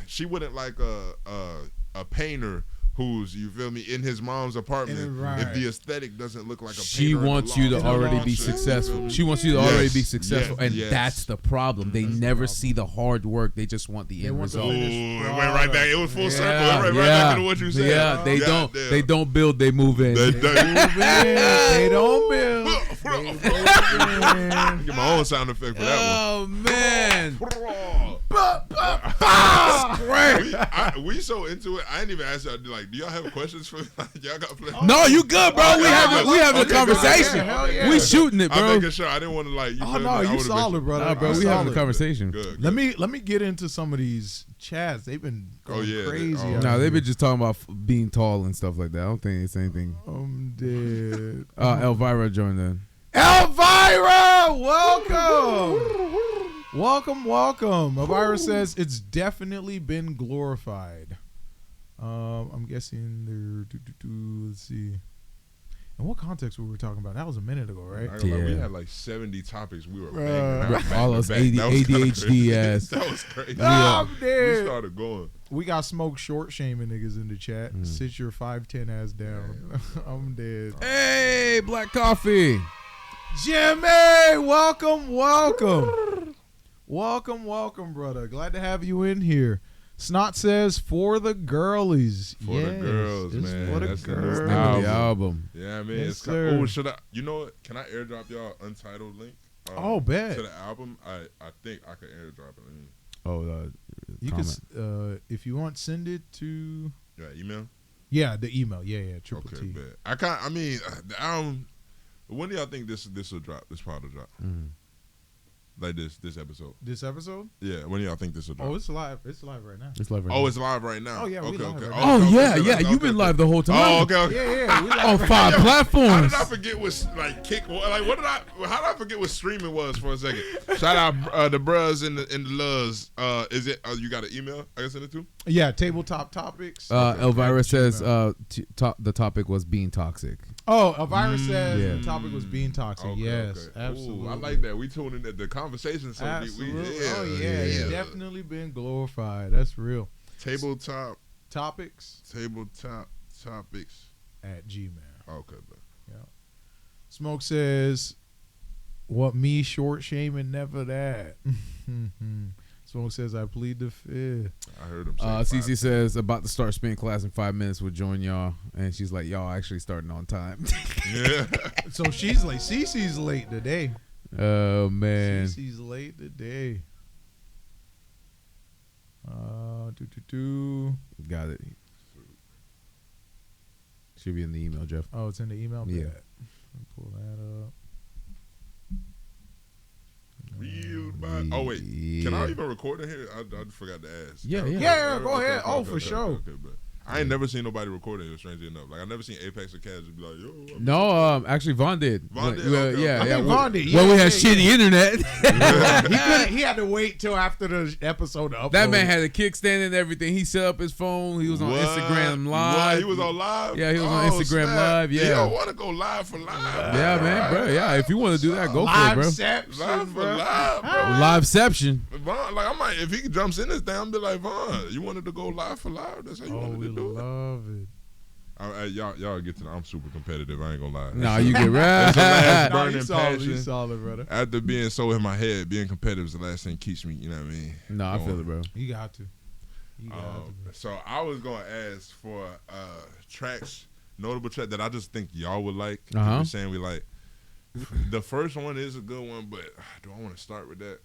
She wouldn't like a painter who's, you feel me, in his mom's apartment if the aesthetic doesn't look like a painter. She wants you to already be successful. She wants you to already be successful, and that's the problem. They never see the hard work. They just want the end result. Ooh, it went right back. It was full circle. It went right back to what you said. Yeah, they don't build. They move in. They don't build. Get my own sound effect for that one. Oh man. Great. We so into it. I didn't even ask y'all. Like, do y'all have questions for? Y'all got play? No, you good, bro. We having a conversation. We shooting it, bro. I'm making sure. I didn't want to like. You solid, brother. Nah, bro, we having a conversation. Good. Let me get into some of these chats. They've been going crazy. No, they've been just talking about being tall and stuff like that. I don't think it's anything. I'm dead. Elvira joined in. Elvira, welcome. Welcome. Elvira says it's definitely been glorified. I'm guessing they're let's see. In what context were we talking about? That was a minute ago, right? Yeah. We had like 70 topics we were banging. All those ADHD ass. That was crazy. I'm dead. We started going. We got smoke short shaming niggas in the chat. Sit your 5'10" ass down. I'm dead. Hey, Black Coffee. Jimmy, welcome. Welcome, brother. Glad to have you in here. Snot says for the girlies. For the girls, man. For the That's girls. The album. Yeah, I mean, Yes, it's sir. oh, should I? You know what? Can I airdrop y'all Untitled link? Bet to the album. I think I could airdrop it. You can if you want, send it to email. Yeah, the email. Yeah, triple okay, T. Bet. I mean, the album. When do y'all think this will drop? This part will drop. Like this episode. This episode? Yeah. When do y'all think this will drop? Oh, it's live. It's live right now. It's live right now. It's live right now. Oh yeah. Okay. Live Okay. right Oh now. yeah. You've been live the whole time. Oh, okay. Yeah. We live On 5 platforms. How did I forget what like kick? Like what did I? How did I forget what streaming was for a second? Shout out the bros and the loves. Is it? You got an email I can send it to? Yeah. Tabletop topics. Elvira says the topic was being toxic. Oh, Elvira says the topic was being toxic. Okay, yes, okay. absolutely. Ooh, I like that. We tuning in the conversation so absolutely. deep. It's definitely been glorified. That's real. Tabletop topics. Tabletop topics at Gmail. Okay, bro. Yeah. Smoke says, "What me short shaming? Never that." Smoke says, "I plead the fifth." I heard him say Cece says, about to start spin class in 5 minutes. We'll join y'all. And she's like, y'all actually starting on time. Yeah. So she's late. Cece's late today. Oh, man. Cece's late today. Got it. Should be in the email, Jeff. Oh, it's in the email? Yeah. Pull that up. Oh wait, can I even record it here? I forgot to ask. Yeah. Go ahead. For sure. Okay, but I ain't never seen nobody record it. Strangely enough, like I never seen Apex or Kaz just be like, "Yo." No, actually Von did. Von did? Well, Okay. yeah. Von did. Well, we had shitty internet. He had to wait till after the episode to upload. That man had a kickstand and everything. He set up his phone. He was on Instagram Live. What? He was on live? Yeah, he was on Instagram Live. Yeah. You don't want to go live for live. Yeah, man, bro. Yeah, if you want to do that, go for it, bro. Live for live, bro. Liveception. Vaughn, like I might, if he jumps in this thing, I'm be like, Vaughn, you wanted to go live for live? That's how you wanted to do it. Love it. Y'all get to. I'm super competitive. I ain't gonna lie. Nah, you get right. That's the last burning You passion. solid, brother. After being so in my head, being competitive is the last thing keeps me. You know what I mean? No, I feel it, bro. You got to. So I was gonna ask for tracks, notable track that I just think y'all would like. You're saying we like. The first one is a good one, but do I want to start with that?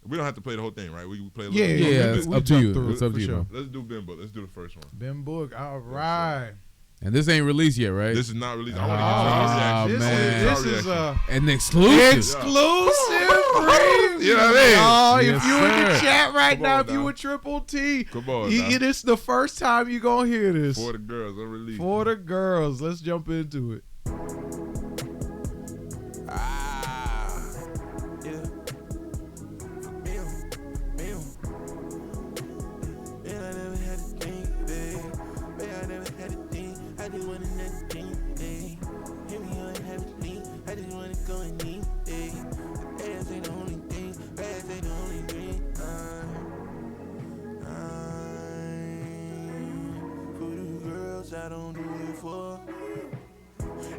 We don't have to play the whole thing, right? We play a little bit. Yeah, it's up to you. It's up to you, bro. Let's do Ben Book. Let's do the first one. Ben Book, all right. And this ain't released yet, right? This is not released. I want to get man. This is an exclusive. Exclusive preview. You know what I mean? Oh, if you in the chat right Come now, on, if you now. a Triple T, Come on, now. it is the first time you gonna hear this. For the girls, unreleased. For the girls. Let's jump into it. I don't do it for.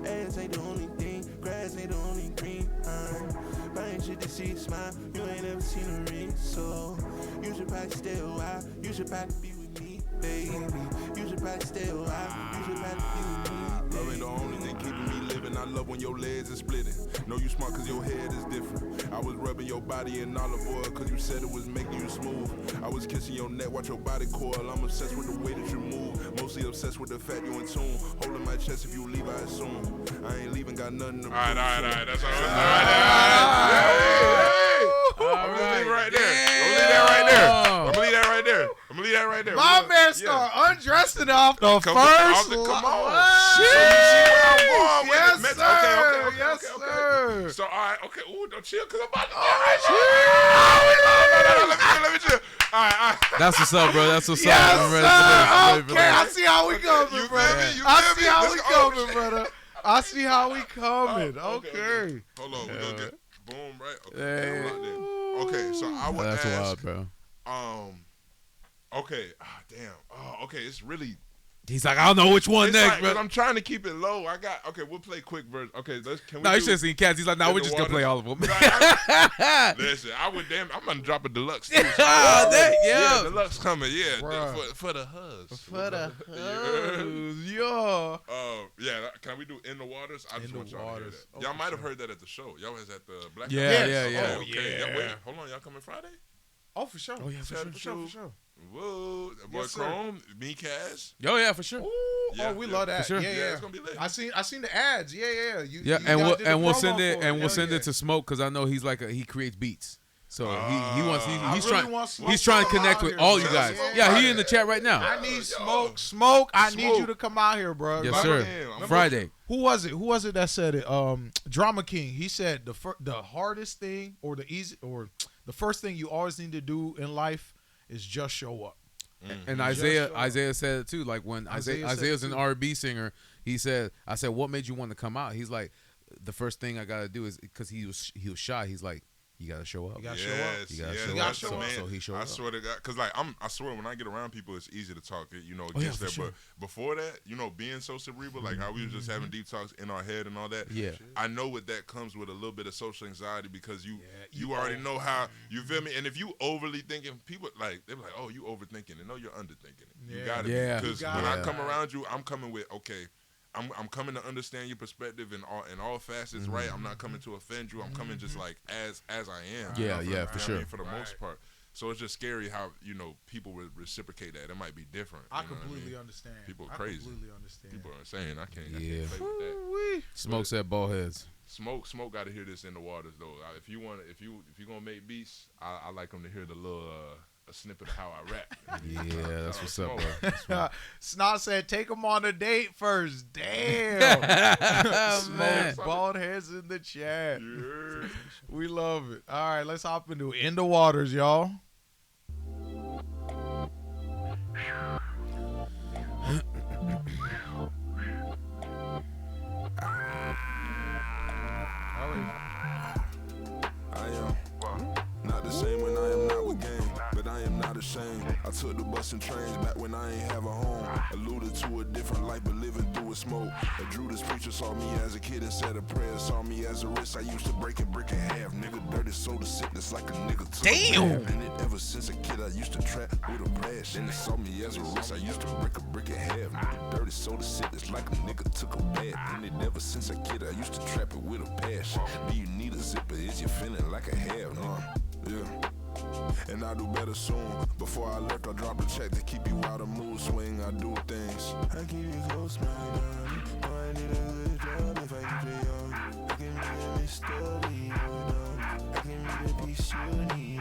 Ass ain't the only thing, grass ain't the only green. Buying shit to see a smile, you ain't ever seen a ring. So you should probably stay a while, you should probably be with me, baby. You should probably stay a while, you should probably be with me. Love ain't the only thing keeping me living. I love when your legs are splitting. Know you smart cause your head is different. I was rubbing your body in olive oil cause you said it was making you smooth. I was kissing your neck, watch your body coil. I'm obsessed with the way that you move. Mostly obsessed with the fact you in tune. Holding my chest if you leave, I assume. I ain't leaving, got nothing to prove. All right. That's all right. I'm gonna leave right there. I'm gonna leave that right there. My man start undressing off the Come first. on. Shit. So you see where I'm going with Yes, it. sir. Okay. Yes, sir. So, all right, okay. Ooh, don't chill, because I'm about to get right. No, let me chill. All right. That's what's up, bro. That's what's up. Yes, I'm ready for this. sir. Okay, I see how we coming, You brother. feel me? I see how we coming, brother. I see how we coming. Okay. Hold on, we're gonna get boom, right? Okay, Hey. I'm locked in. Okay, so I would That's ask, wild, bro. Okay, damn. Oh, okay, it's really. He's like, I don't know which one It's next, like, bro. but I'm trying to keep it low. Okay, we'll play quick version. Okay, can we? No, you do- should have seen cats. He's like, no, In we're the just gonna water? play all of them. Listen, I'm gonna drop a deluxe. Too, so Yeah. deluxe coming. Yeah, Bruh. for the huzz. For the huzz, yo. Yeah. Can we do In the Waters? I just In want the y'all to hear Waters. that. Y'all might have heard that at the show. Y'all was at the Black. Yeah, House? yeah. Oh, okay. Yeah. Wait, hold on. Y'all coming Friday? Oh, for sure. Oh, yeah, for sure. Whoa, that boy Yes, sir. Chrome, me, Cass. Oh, yeah, for sure. Ooh, Yeah, we yeah, love that. for sure. Yeah, Yeah, it's gonna be lit. I seen the ads. Yeah. You Yeah, guys did the we'll promo send it for and we'll Hell send yeah. it to Smoke because I know he's like he creates beats. So he wants I he's really trying want Smoke he's trying to come connect out with here, all bro. you guys. Yeah. Yeah, he in the chat right now. I need Yo. smoke. I need Smoke. you to come out here, bro. Yes, Remember- sir. Remember- Friday. Who was it that said it? Drama King. He said the hardest thing or the first thing you always need to do in life is just show up. And Just Isaiah said it too. Like when Isaiah's an R&B singer, he said, I said, what made you want to come out? He's like, the first thing I gotta do is because he was shy. He's like, you gotta show up. You gotta show up. You gotta yes, show that's up. the man. So he showed I up. swear to God, because like I swear when I get around people, it's easy to talk. yeah, Against for that. sure. But before that, being so cerebral, like how we was just having deep talks in our head and all that. Yeah. I know with that comes with a little bit of social anxiety because you already know how you feel me. And if you overly thinking, people like they're like, oh, you overthinking, and no, you're underthinking it. You gotta Yeah. be because You when gotta. I come around you, I'm coming with okay. I'm coming to understand your perspective in all facets, right? I'm not coming to offend you. I'm coming just like as I am. Yeah, yeah, for what I sure. mean, for the most part. So it's just scary how people would reciprocate that. It might be different. I you know what completely mean? understand. People are I crazy. completely understand. People are insane. I can't play with that. Ooh-wee. Smoke said ball heads. Smoke got to hear this In the Waters though. If you gonna make beats, I like them to hear the little a snippet of how I rap. Yeah, that's what's up, Smoke. bro. That's what- Snot said, take him on a date first. Damn. Man. Smoke bald heads in the chat. Yeah. We love it. All right, let's hop into In the Waters, y'all. I am not the same when I am not with game, but I am not not ashamed. I took the bus and trains back when I ain't have a home. Alluded to a different life, but living through a smoke. A Judas preacher saw me as a kid and said a prayer. Saw me as a wrist, I used to break a brick in half. Nigga, dirty soda sickness like a nigga took a bath. And it ever since a kid, I used to trap with a brash. And they saw me as a wrist, I used to break a brick in half. Nigga, dirty soda sickness like a nigga took a bath. And it ever since a kid, I used to trap it with a passion. Do you need a zipper? Is you feeling like a have? Yeah. And I do better soon. Before I left, I dropped a check to keep you out of mood swing. I do things. I keep you close, my darling. Oh, I need a good job if I keep it young. I can make a mystery, I can make a piece you need.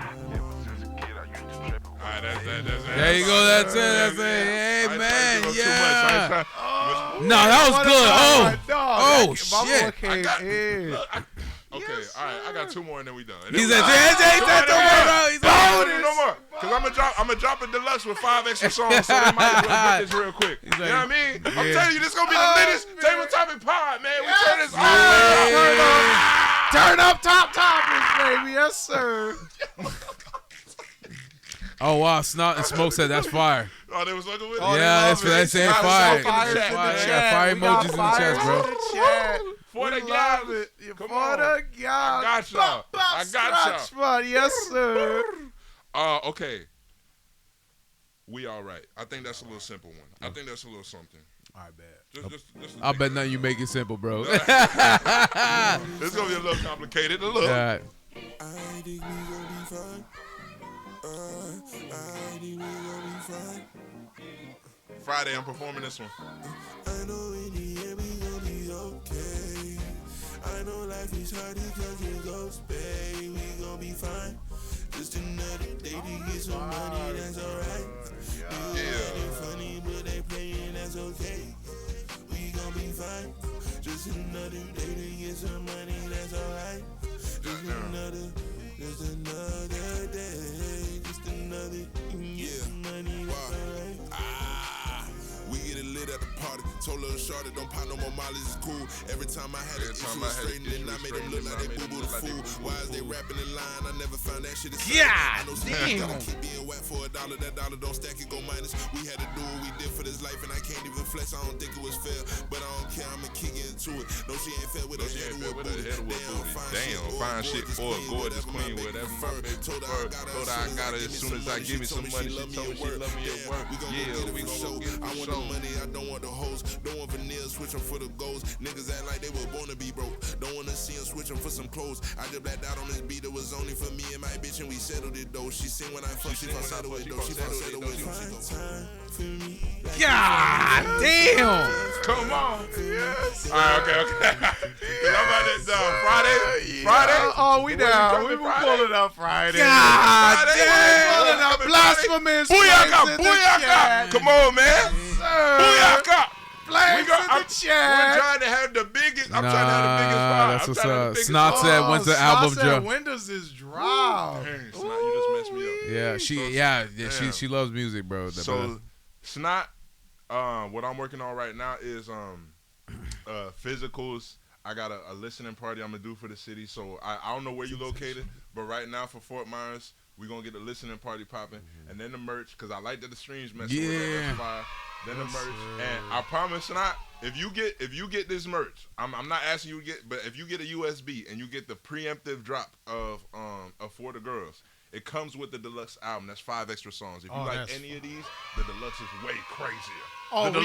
Alright, that's it. There you go. That's it. Hey, man. Yeah. No, that was good. Oh, shit. Okay, all right. I got 2 more and then we done. He said, no more. Because I'm going to drop a deluxe with 5 extra songs, so they might as well get this real quick. You know what I mean? Yeah. I'm telling you, this is going to be the latest table topic pod, man. We turn this all the way up. Turn up top topics, baby. Yes, sir. Oh, wow. Snot and Smoke said that's fire. Oh, they was looking with it? Yeah, that's saying fire. Fire emojis in the chat, bro. For the gal. Come on. I got y'all. I got y'all. Yes, sir. Okay. We all right. I think that's a little simple one. I think that's a little something. All right, bad. Just I bet nothing you make it simple, bro. It's going to be a little complicated. A little. Yeah. I think we gon' be fine. I think we gon' be fine. Friday, I'm performing this one. I know in the end we gon' be okay. I know life is hard because it goes bad. We gon' be fine. Just another day to get some money, that's alright. They funny, but they playing, that's okay. We gon' be fine. Just another day to get some money, that's alright. Just another day, just another money, that's alright. We get it lit at the party. Told little shorty don't pop no more mollies, it's cool. Every time I had an issue with straightening, I made them look like they boo-boo the fool. Why is they rapping in line? I never found that shit. I know somebody gotta keep being wet for $1. That dollar don't stack, it go minus. We had to do what we did for this life, and I can't even flex. I don't think it was fair, but I don't care. I'ma kick into it. No, she ain't fair with her head to a booty. Damn, fine shit for a gorgeous queen, whatever my baby prefer. Told her I got it as soon as I give me some money. She told me she love me at work. Yeah, we gon' go get it for I want the money, I don't want the hoes. Don't want veneers, switch them for the goals. Niggas act like they were born to be broke. Don't wanna see them switch them for some clothes. I just blacked out on this beat, it was only for me and my bitch, and we settled it though. She seen when I fuck, she gon' settle it though. She gon' settle it though. God damn! Come on. Yes. All right, okay. I'm about to Friday? Oh, we down. We pulling up Friday. God damn! Pulling up blasphemous. Booyaka! Come on, man. Booyaka! Flames in the chat. We're trying to have the biggest. I'm trying to have the biggest vibe. That's what's up. Snot said, when's the album drop? When does this drop? Snot, you just messed me up. Yeah, she loves music, bro. So, Snot, what I'm working on right now is physicals. I got a listening party I'm gonna do for the city. So I don't know where you located, but right now for Fort Myers, we're gonna get a listening party popping, and then the merch, because I like that the streams messing with it. That's why. Then the merch, and I promise not. If you get this merch, I'm not asking you to get, but if you get a USB and you get the preemptive drop of For the Girls, it comes with the deluxe album. That's 5 extra songs. If you like any of these, the deluxe is way crazier. Oh, the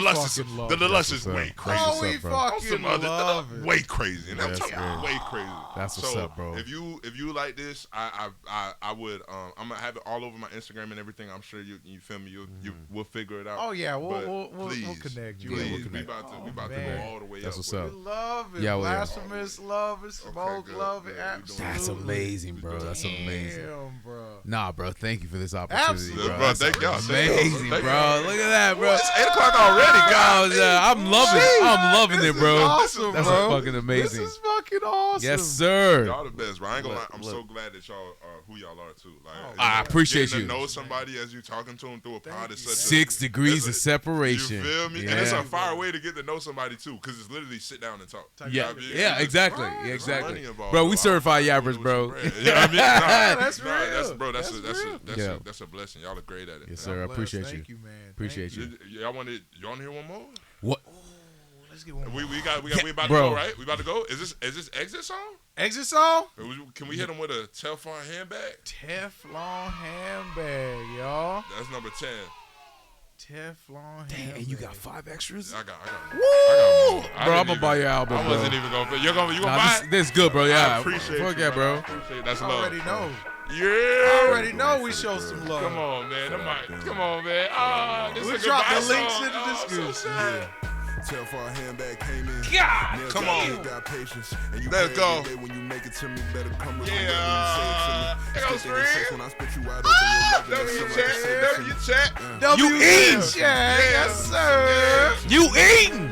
deluxe is way crazy. Oh, we fucking love it. Way crazy. And I'm talking way crazy. That's what's up, bro. If you like this, I would I'm gonna have it all over my Instagram and everything. I'm sure you feel me. We'll figure it out. Oh yeah, we'll connect you. Please, we about to go all the way That's up. What's up. We love it. Yeah, blasphemous, love it, smoke, love it. Absolutely. That's amazing, bro. That's amazing. Damn, bro. Nah, bro. Thank you for this opportunity, Absolutely. bro. Thank y'all. Amazing, bro. Look at that, bro. It's 8 o'clock already, guys. I'm loving it, bro. Awesome, That's bro. fucking amazing. This is fucking fucking awesome. Yes, sir. Y'all the best, bro. I ain't gonna lie. I'm so glad that y'all are who y'all are too. Like, I appreciate getting you. to know somebody as you talking to them through a pod is such 6 degrees of separation. You feel me? Yeah. And it's a fire way to get to know somebody too, because it's literally sit down and talk. Yeah, You know what I mean? yeah, exactly, Right. There's exactly. money involved, Bro, we certified yappers, bro. You know what I mean? That's real. That's a blessing. Y'all are great at it. Yes, sir. I appreciate you. Thank you, man. Appreciate you. Y'all want to hear one more? What? Let's get one. We about to bro. go, right? We about to go. Is this exit song? Exit song? Can we hit them with a Teflon handbag? Teflon handbag, y'all. That's number 10. Teflon Damn, handbag. and you got 5 extras? I got Woo! Bro, I'm gonna buy your album, I bro. wasn't even gonna. You gonna Nah, buy it? this is good, bro. Yeah, I appreciate fuck you, yeah, bro. I appreciate it. That's I love. already know. Yeah. I already know we show some love. Come on, man. Come on, man. This We'll is a drop the goodbye links song. in the description. So sad. Teflon handbag came in. God, Nails come got on. big, got patience. And you Let's pray go. every day when you make it to me, better come remember Yeah. when you say it to me. There goes Spit in sex Scream. when I spit you wide open, W your chat. W chat. W eating. chat. Yes, sir. You eating?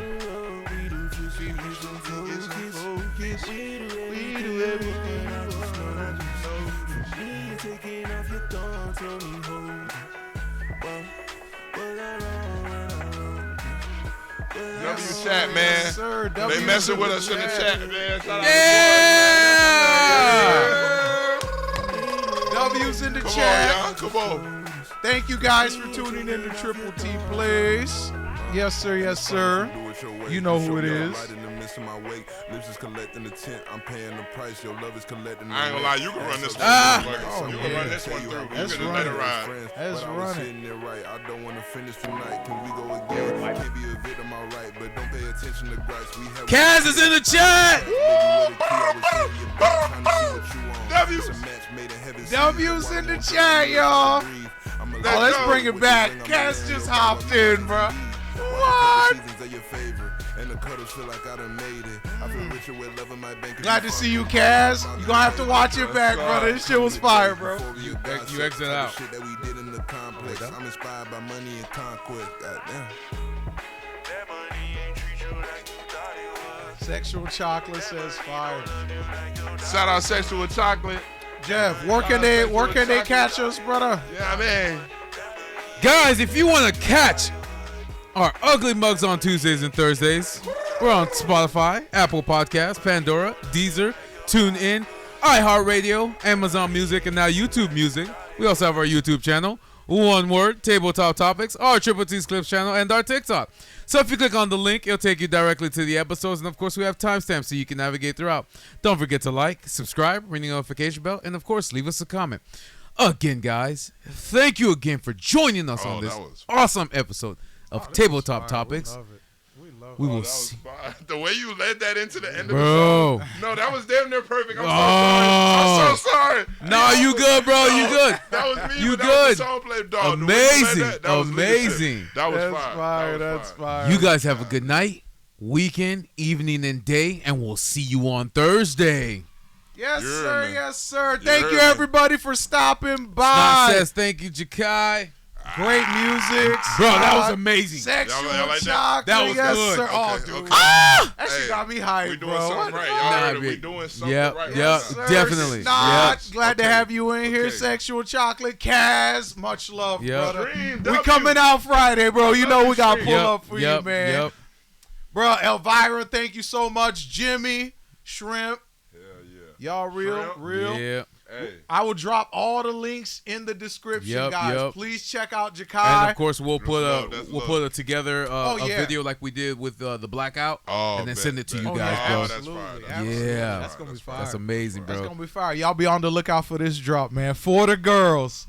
W chat, man. Yes, sir. They messing with us in the chat, man. Shout out Yeah. W's in the Come chat. on, y'all. Come on. Thank you guys for tuning in to Triple T Plays. Yes, sir. Yes, sir. You know who it is. Lips is collecting the tent. I'm paying the price. Your love is collecting the I ain't gonna lie, you can run this one. Oh, You can yeah. run this one through. Let's You can run let it. it ride. Let's run it. Sitting there right. I don't want to finish tonight. Can we go again? Can't be a victim, alright, but don't pay attention to gripes. We have Kaz is in the chat. W's in the chat, y'all. Oh, let's bring it back. Cass just hopped in, bro. What? And the cuddles feel like I done made it. I feel richer with love in my bank. Glad to see you, Cass. You gonna have to watch it back, brother. This shit was fire, bro. You exit out. Shit that we did in the complex. I'm inspired by money and conquest. Goddamn. Sexual chocolate says fire. Shout out Sexual Chocolate. Jeff, where can they catch us, brother? Yeah, man. Guys, if you want to catch our ugly mugs on Tuesdays and Thursdays, we're on Spotify, Apple Podcasts, Pandora, Deezer, TuneIn, iHeartRadio, Amazon Music, and now YouTube Music. We also have our YouTube channel, one word, Tabletop Topics, our Triple T's Clips channel, and our TikTok. So if you click on the link, it'll take you directly to the episodes, and of course we have timestamps so you can navigate throughout. Don't forget to like, subscribe, ring the notification bell, and of course leave us a comment. Again, guys, thank you again for joining us on this awesome episode of Tabletop Topics. We will see. The way you led that into the end of Bro. the song. No, that was damn near perfect. I'm so sorry. No, you good, bro. You good. That was me. You but good. That was the song played, dog. Amazing. That was Amazing. That was That's fire. fire. That was That's fire. fire. You guys have a good night, weekend, evening, and day, and we'll see you on Thursday. Yes, Yeah, sir. man. Yes, sir. Thank you, man. everybody, for stopping Snot by. says thank you, Jachai. Great music. Bro, that was amazing. Sexual Y'all like that? chocolate. That was yes, good. sir. Oh, Okay, dude. okay. That shit Hey, got me We hyped, doing bro. something What? right. Y'all heard it. We Nah, doing something Yep, right. yep, Yes, sir. definitely. Snot, Yep. glad to Okay. have you in here. Okay. Sexual chocolate. Kaz, much love, Yep. brother. Dream, We W. coming out Friday, bro. You know we got to pull Yep, up for yep, you, man. Yep. Bro, Elvira, thank you so much. Jimmy, Shrimp, Hell yeah. y'all real, Shrimp. real. Yeah. Hey. I will drop all the links in the description, Yep, guys. yep. Please check out And Jachai. of course, we'll put That's we'll love. put together a yeah. video like we did with the blackout, Oh, and then bet, send it to bet. you Oh, guys, yeah, bro. That's absolutely, fire. absolutely. Yeah. That's gonna be fire. That's amazing, That's bro. gonna be fire. Y'all be on the lookout for this drop, man. For the girls.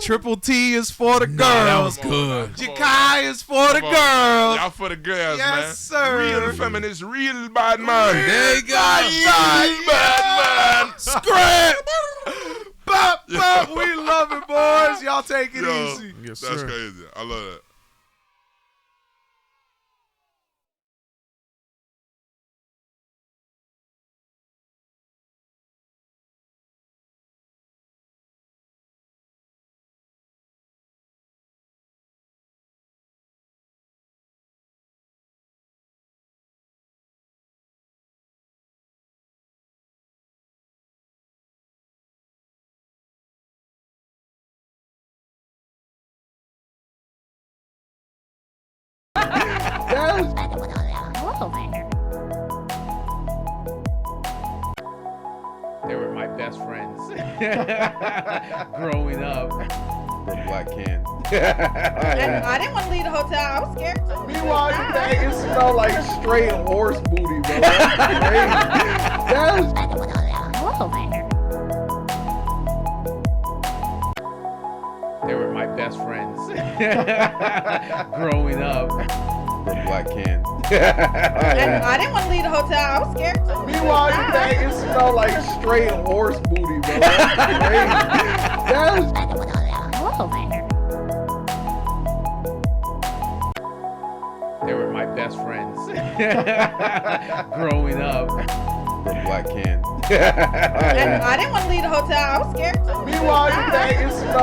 Triple T is for the Nah, that was girls. good. Jachai is for the Come on. girls. Y'all for the girls, Yes, man. sir. Real feminist, real bad man. There you go. Bad man. Scrap. Bop, bop. We love it, boys. Y'all take it Yo, easy. Yes, That's sir. crazy. I love that. They were my best friends growing up. For black can. I didn't want to leave the hotel. I was scared too. Meanwhile, you think it smelled like straight horse booty, bro. That's crazy. They were my best friends growing up. For black can. I didn't want to leave the hotel. I was scared too. Meanwhile, you think it smelled like straight horse booty, bro. That's crazy. They were my best friends growing up. For black can. I didn't want to leave the hotel. I was scared too. Meanwhile, you think it smelled